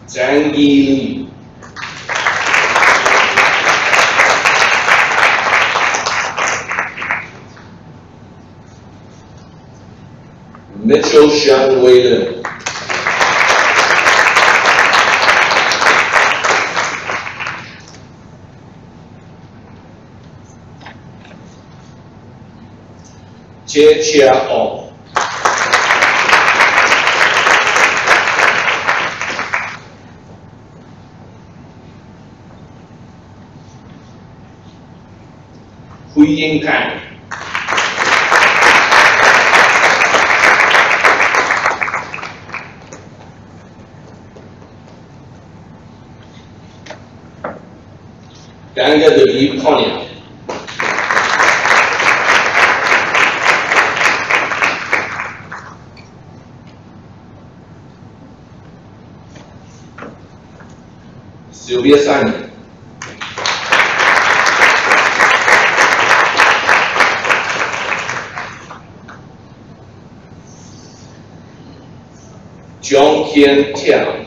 Zhang Yi Li. Mitchell Xiang Wei Lin. Jie Chia Ong. Hui Ying Pan. Ganga Devi Konya. Sylvia Simon. John Kian Tian.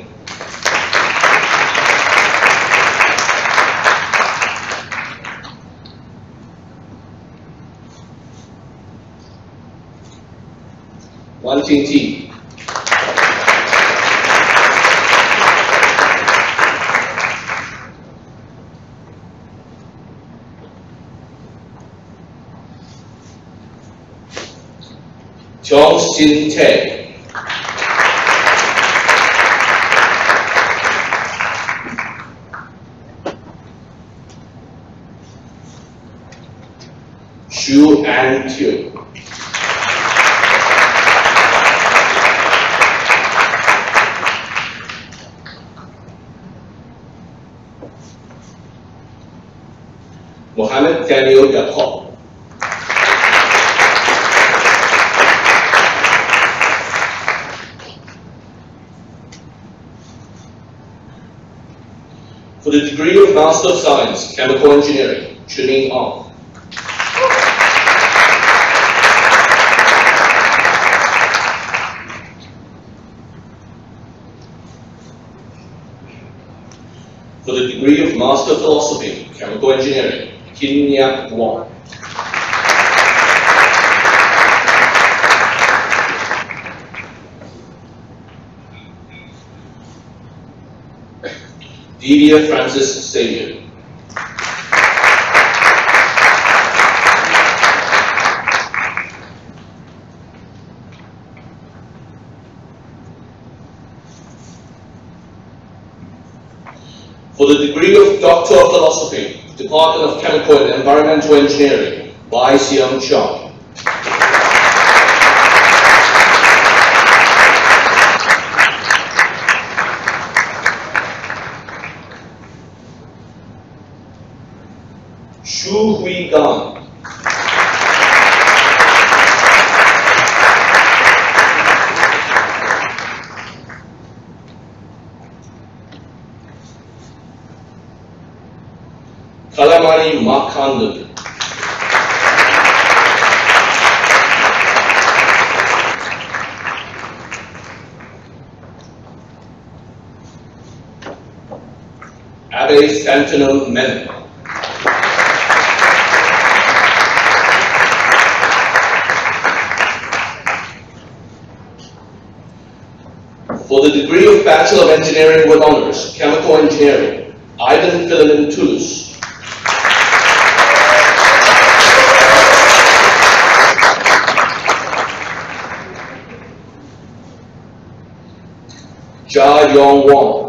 Wan Ting Ti. Chong Xin Tay. Xu An Tiu. Mohammed Daniel Yacob. Master of Science, Chemical Engineering, Chuning Ong. For the degree of Master of Philosophy, Chemical Engineering, Kin Nyak Wong. Divya Francis Xavier. For the degree of Doctor of Philosophy, Department of Chemical and Environmental Engineering, Bai Xiang Chong. Shu Hui Gan. Kalamani Makandan. Abe Santino Menon. For the degree of Bachelor of Engineering with Honors, Chemical Engineering, Ivan Philemon Toulouse. Jia Yong Wong.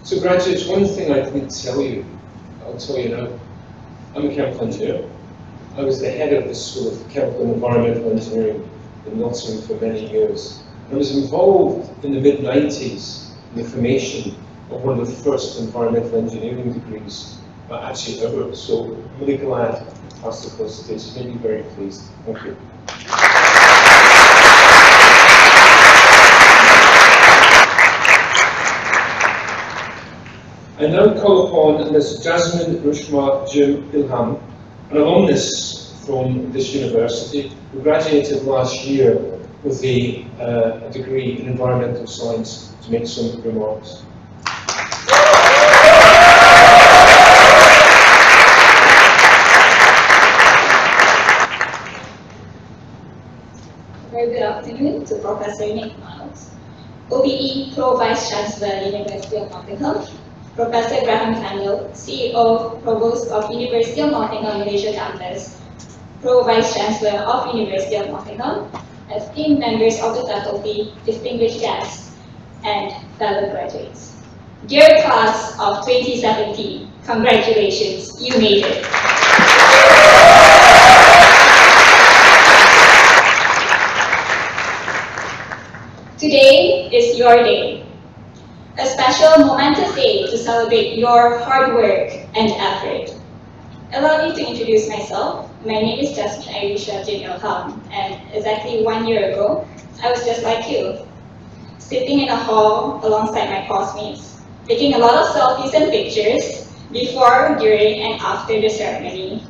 So graduates, one thing I didn't tell you, I'll tell you now. I'm a chemical engineer. I was the head of the School of Chemical and Environmental Engineering in Nottingham for many years. I was involved in the mid-90s in the formation of one of the first environmental engineering degrees actually ever. So I'm really glad to pass the course today. So made me very pleased. Thank you. I now call upon Ms. Jasmine Rushma Jim Ilham, an alumnus from this university who graduated last year with a degree in environmental science, to make some remarks. Very good afternoon to Professor Nick Miles, OBE Pro Vice Chancellor, University of Nottingham, Professor Graham Candle, CEO, Provost of University of Nottingham Malaysia Campus, Pro Vice Chancellor of University of Nottingham, esteemed members of the faculty, distinguished guests, and fellow graduates. Dear class of 2017, congratulations, you made it. Today is your day. A special momentous day to celebrate your hard work and effort. Allow me to introduce myself. My name is Jasmine Aisha Jin Ilham, and exactly 1 year ago, I was just like you, sitting in a hall alongside my classmates, taking a lot of selfies and pictures before, during, and after the ceremony,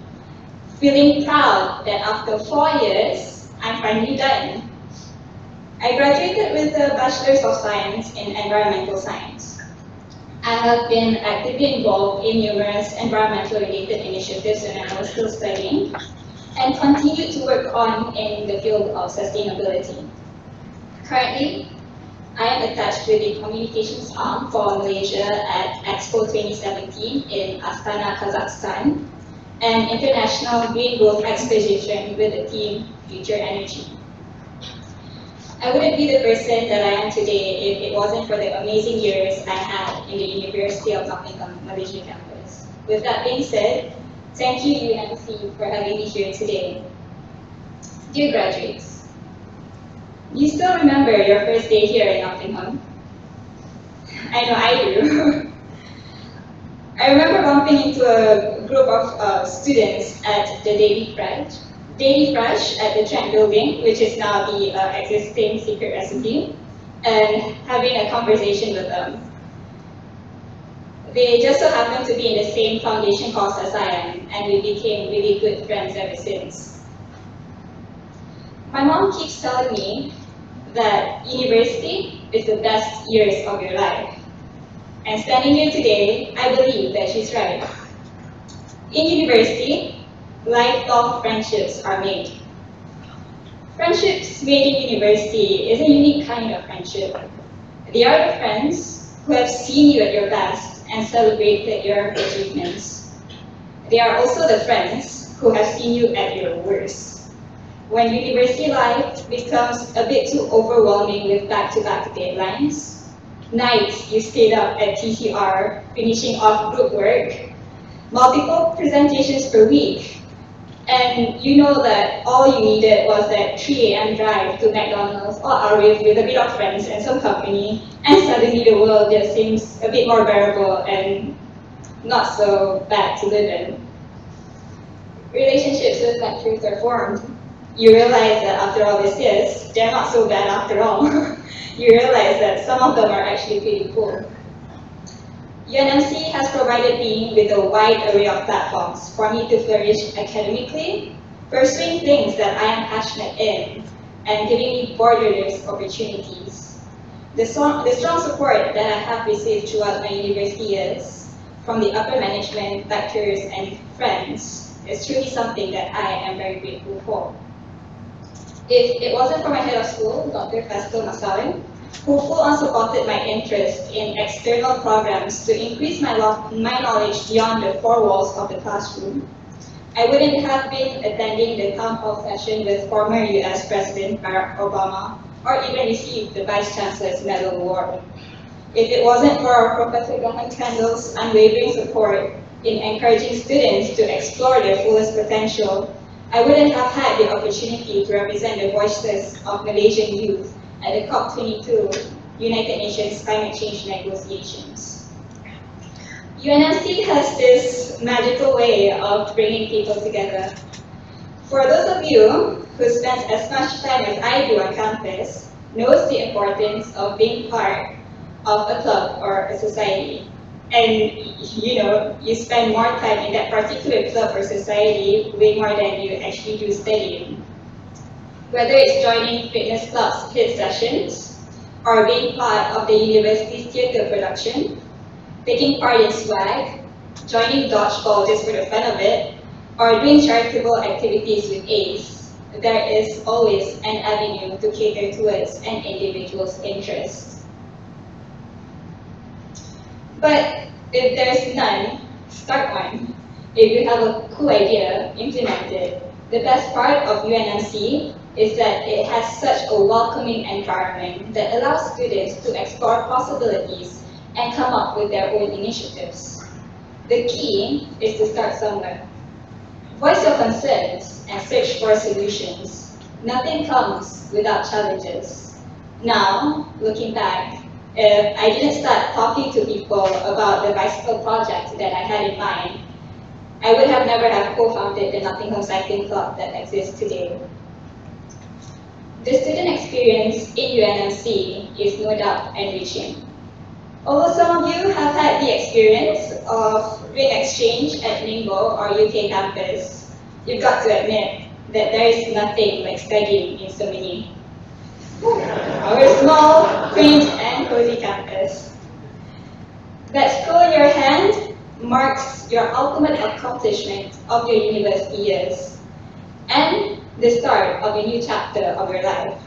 feeling proud that after 4 years, I'm finally done. I graduated with a Bachelor's of Science in Environmental Science. I have been actively involved in numerous environmental-related initiatives when I was still studying, and continue to work on in the field of sustainability. Currently, I am attached to the communications arm for Malaysia at Expo 2017 in Astana, Kazakhstan, an international green growth expedition with the theme Future Energy. I wouldn't be the person that I am today if it wasn't for the amazing years I had in the University of Nottingham, Malaysia campus. With that being said, thank you UNMC for having me here today. Dear graduates, do you still remember your first day here in Nottingham? I know I do. I remember bumping into a group of students at the Daily Fresh at the Trent building, which is now the existing secret recipe, and having a conversation with them. They just so happened to be in the same foundation course as I am, and we became really good friends ever since. My mom keeps telling me that university is the best years of your life. And standing here today, I believe that she's right. In university, lifelong friendships are made. Friendships made in university is a unique kind of friendship. They are the friends who have seen you at your best and celebrated your achievements. They are also the friends who have seen you at your worst. When university life becomes a bit too overwhelming with back-to-back deadlines, nights you stayed up at TCR finishing off group work, multiple presentations per week, and you know that all you needed was that 3 a.m. drive to McDonald's or Arif with a bit of friends and some company, and suddenly the world just seems a bit more bearable and not so bad to live in. Relationships with lecturers are formed. You realize that after all these years, they're not so bad after all. You realize that some of them are actually pretty cool. UNMC has provided me with a wide array of platforms for me to flourish academically, pursuing things that I am passionate in, and giving me borderless opportunities. The strong support that I have received throughout my university years, from the upper management, lecturers, and friends, is truly something that I am very grateful for. If it wasn't for my head of school, Dr. Faisal Masalim, who full-on supported my interest in external programs to increase my knowledge beyond the four walls of the classroom, I wouldn't have been attending the town hall session with former US President Barack Obama, or even received the Vice Chancellor's Medal Award. If it wasn't for Professor Gahan Kendall's unwavering support in encouraging students to explore their fullest potential, I wouldn't have had the opportunity to represent the voices of Malaysian youth at the COP22 United Nations Climate Change Negotiations. UNMC has this magical way of bringing people together. For those of you who spend as much time as I do on campus, knows the importance of being part of a club or a society. And you spend more time in that particular club or society way more than you actually do studying. Whether it's joining fitness clubs, hit sessions, or being part of the university's theatre production, taking part in swag, joining dodgeball just for the fun of it, or doing charitable activities with ACE, there is always an avenue to cater towards an individual's interests. But if there's none, start one. If you have a cool idea, implement it. The best part of UNMC is that it has such a welcoming environment that allows students to explore possibilities and come up with their own initiatives. The key is to start somewhere. Voice your concerns and search for solutions. Nothing comes without challenges. Now, looking back, if I didn't start talking to people about the bicycle project that I had in mind, I would have never have co-founded the Nottingham Cycling Club that exists today. The student experience in UNMC is no doubt enriching. Although some of you have had the experience of doing exchange at Ningbo or UK campus, you've got to admit that there is nothing like studying in so many. Our small, quaint, and cozy campus. That scroll in your hand marks your ultimate accomplishment of your university years and the start of a new chapter of your life.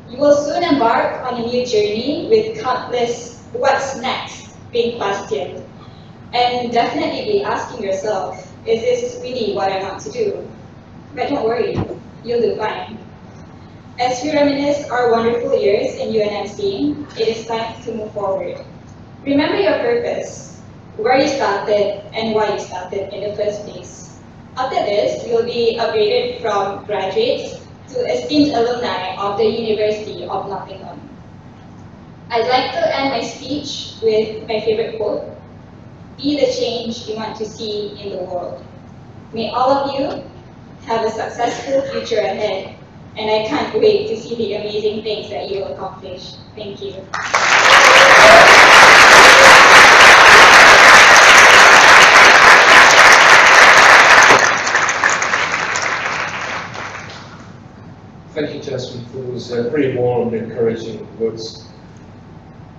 You will soon embark on a new journey with countless "what's next" being questioned, and definitely be asking yourself, is this really what I want to do? But don't worry, you'll do fine. As we reminisce our wonderful years in UNMC, it is time to move forward. Remember your purpose, where you started and why you started in the first place. After this, you'll be upgraded from graduates to esteemed alumni of the University of Nottingham. I'd like to end my speech with my favorite quote: be the change you want to see in the world. May all of you have a successful future ahead, and I can't wait to see the amazing things that you will accomplish. Thank you. Thank you, Jasmine, for those very warm and encouraging words.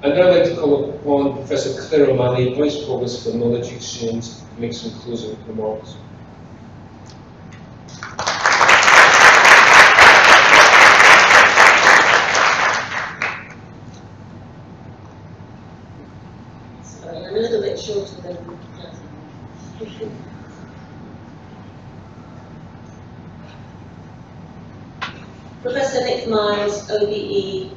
I'd now like to call upon Professor Claire O'Malley, Vice Provost for Knowledge Exchange, to make some closing remarks. Sorry, I'm a little bit shorter than Jasmine. Professor Nick Miles, OBE,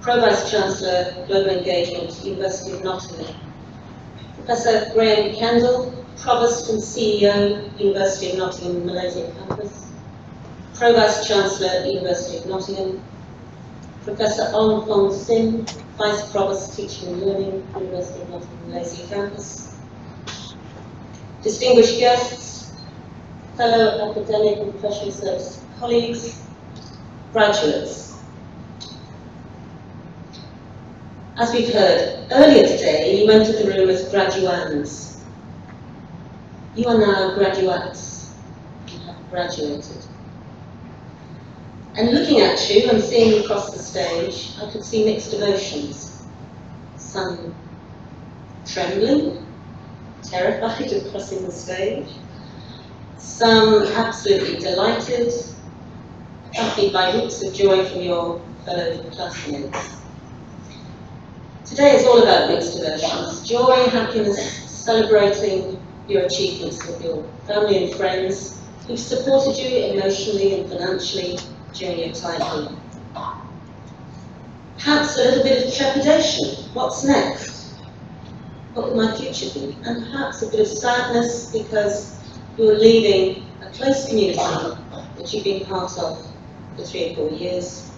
Pro-Vice Chancellor, Global Engagement, University of Nottingham. Professor Graham Kendall, Provost and CEO, University of Nottingham, Malaysia Campus. Pro-Vice Chancellor, University of Nottingham. Professor Ong Fong Sim, Vice Provost, Teaching and Learning, University of Nottingham, Malaysia Campus. Distinguished guests, fellow academic and professional service colleagues, graduates. As we've heard, earlier today you entered the room as graduands. You are now graduates. You have graduated. And looking at you and seeing you across the stage, I could see mixed emotions. Some trembling, terrified of crossing the stage. Some absolutely delighted, accompanied by whoops of joy from your fellow classmates. Today is all about mixed emotions. Joy, happiness, celebrating your achievements with your family and friends who've supported you emotionally and financially during your time here. Perhaps a little bit of trepidation. What's next? What will my future be? And perhaps a bit of sadness because you're leaving a close community that you've been part of for 3 or 4 years,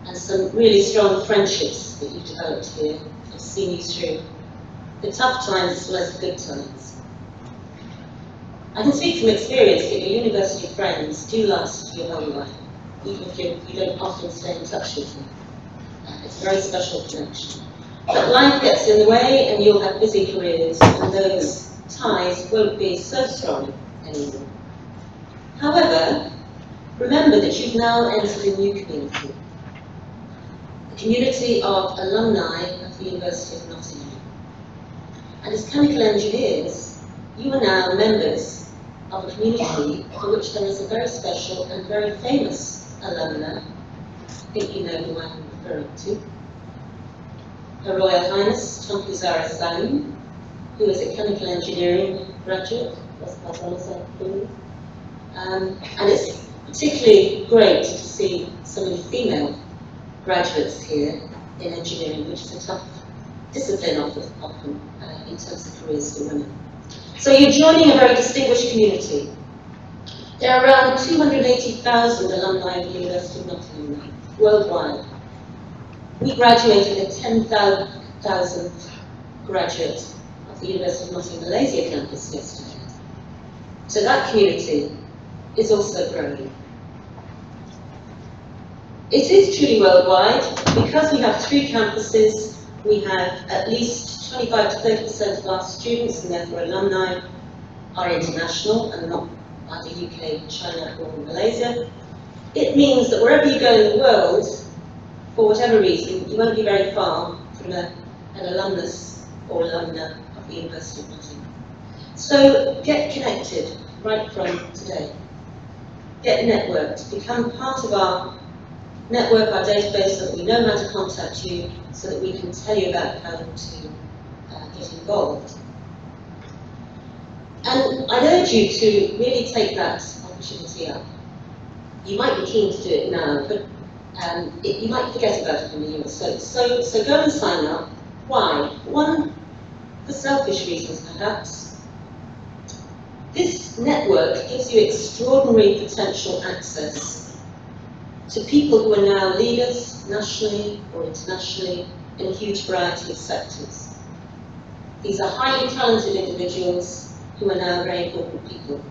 and some really strong friendships that you've developed here have seen you through the tough times as well as the good times. I can speak from experience that your university friends do last your whole life, even if you don't often stay in touch with them. It's a very special connection. But life gets in the way and you'll have busy careers, and those ties won't be so strong anymore. However, remember that you've now entered a new community, a community of alumni of the University of Nottingham. And as chemical engineers, you are now members of a community for which there is a very special and very famous alumna. I think you know who I'm referring to. Her Royal Highness Tunku Zara Sani, who is a chemical engineering graduate, I believe. And it's particularly great to see so many female graduates here in engineering, which is a tough discipline often in terms of careers for women. So you're joining a very distinguished community. There are around 280,000 alumni of the University of Nottingham worldwide. We graduated a 10,000th graduate of the University of Nottingham Malaysia campus yesterday. So that community is also growing. It is truly worldwide. Because we have 3 campuses, we have at least 25 to 30% of our students, and therefore alumni, are international and not either UK, China or Malaysia. It means that wherever you go in the world, for whatever reason, you won't be very far from an alumnus or alumna of the University of Nottingham. So get connected right from today. Get networked, become part of our network our database so that we know how to contact you, so that we can tell you about how to get involved. And I'd urge you to really take that opportunity up. You might be keen to do it now, but you might forget about it in a year or so. So go and sign up. Why? One, for selfish reasons perhaps. This network gives you extraordinary potential access to people who are now leaders, nationally or internationally, in a huge variety of sectors. These are highly talented individuals who are now very important people.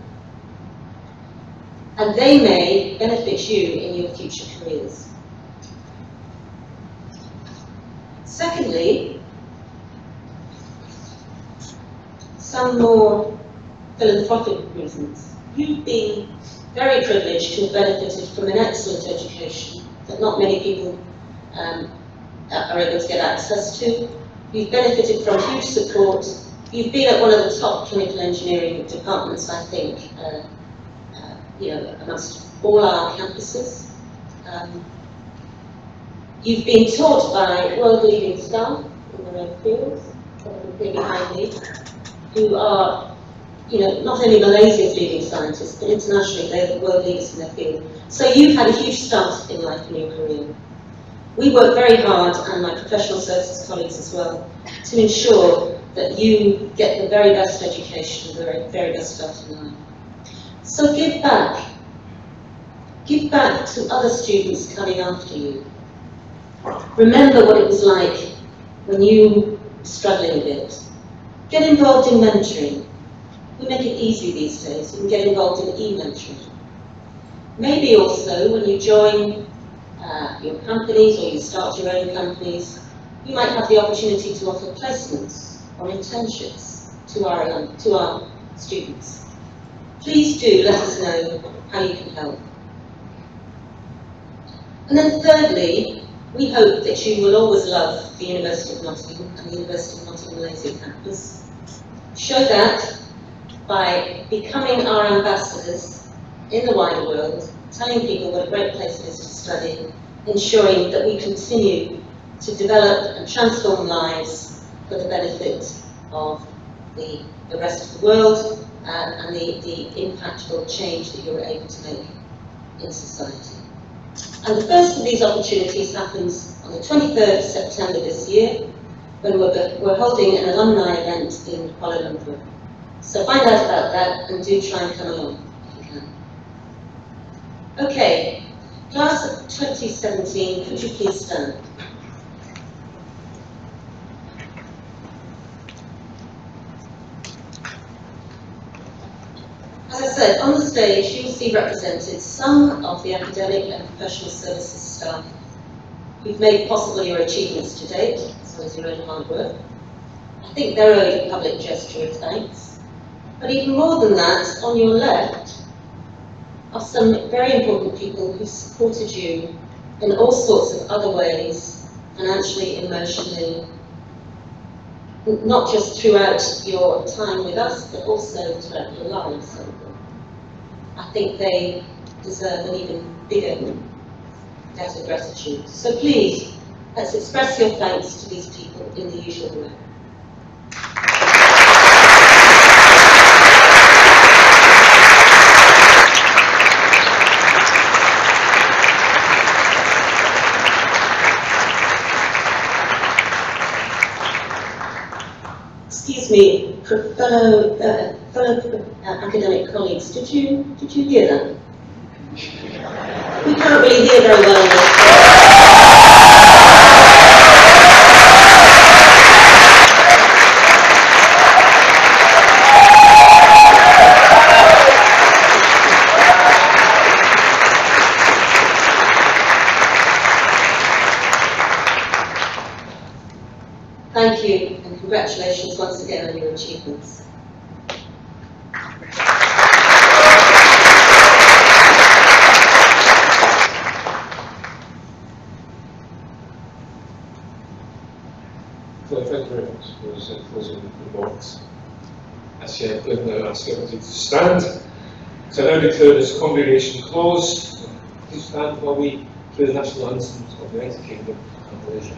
And they may benefit you in your future careers. Secondly, some more philanthropic reasons. You've been very privileged to have benefited from an excellent education that not many people are able to get access to. You've benefited from huge support. You've been at one of the top chemical engineering departments, I think, amongst all our campuses. You've been taught by world-leading staff in their own fields, probably behind me, who are, not only Malaysia's leading scientists, but internationally they're the world leaders in their field. So you've had a huge start in life in your career. We work very hard, and my professional services colleagues as well, to ensure that you get the very best education, the very best start in life. So give back. Give back to other students coming after you. Remember what it was like when you were struggling a bit. Get involved in mentoring. We make it easy these days. You can get involved in e-mentoring. Maybe also when you join your companies or you start your own companies, you might have the opportunity to offer placements or internships to our students. Please do let us know how you can help. And then thirdly, we hope that you will always love the University of Nottingham and the University of Nottingham Malaysia campus. Show that by becoming our ambassadors in the wider world, telling people what a great place it is to study, ensuring that we continue to develop and transform lives for the benefit of the rest of the world and the impactful change that you're able to make in society. And the first of these opportunities happens on the 23rd of September this year, when we're holding an alumni event in Kuala Lumpur. So find out about that and do try and come along if you can. Okay, class of 2017, could you please stand? As I said, on the stage you will see represented some of the academic and professional services staff who've made possible your achievements to date, as well as your own hard work. I think they're owed a public gesture of thanks. But even more than that, on your left are some very important people who supported you in all sorts of other ways, financially, emotionally, not just throughout your time with us, but also throughout your lives. I think they deserve an even bigger debt of gratitude. So please, let's express your thanks to these people in the usual way. Excuse me, fellow academic colleagues, did you hear that? We can't really hear very well. Thank you, and congratulations once again on your achievements. So thank you very much for those closing remarks. Actually, I'm going to ask everybody to stand. So I now declare this congregation closed. Please stand while we with the National Institute of the United Kingdom and Malaysia.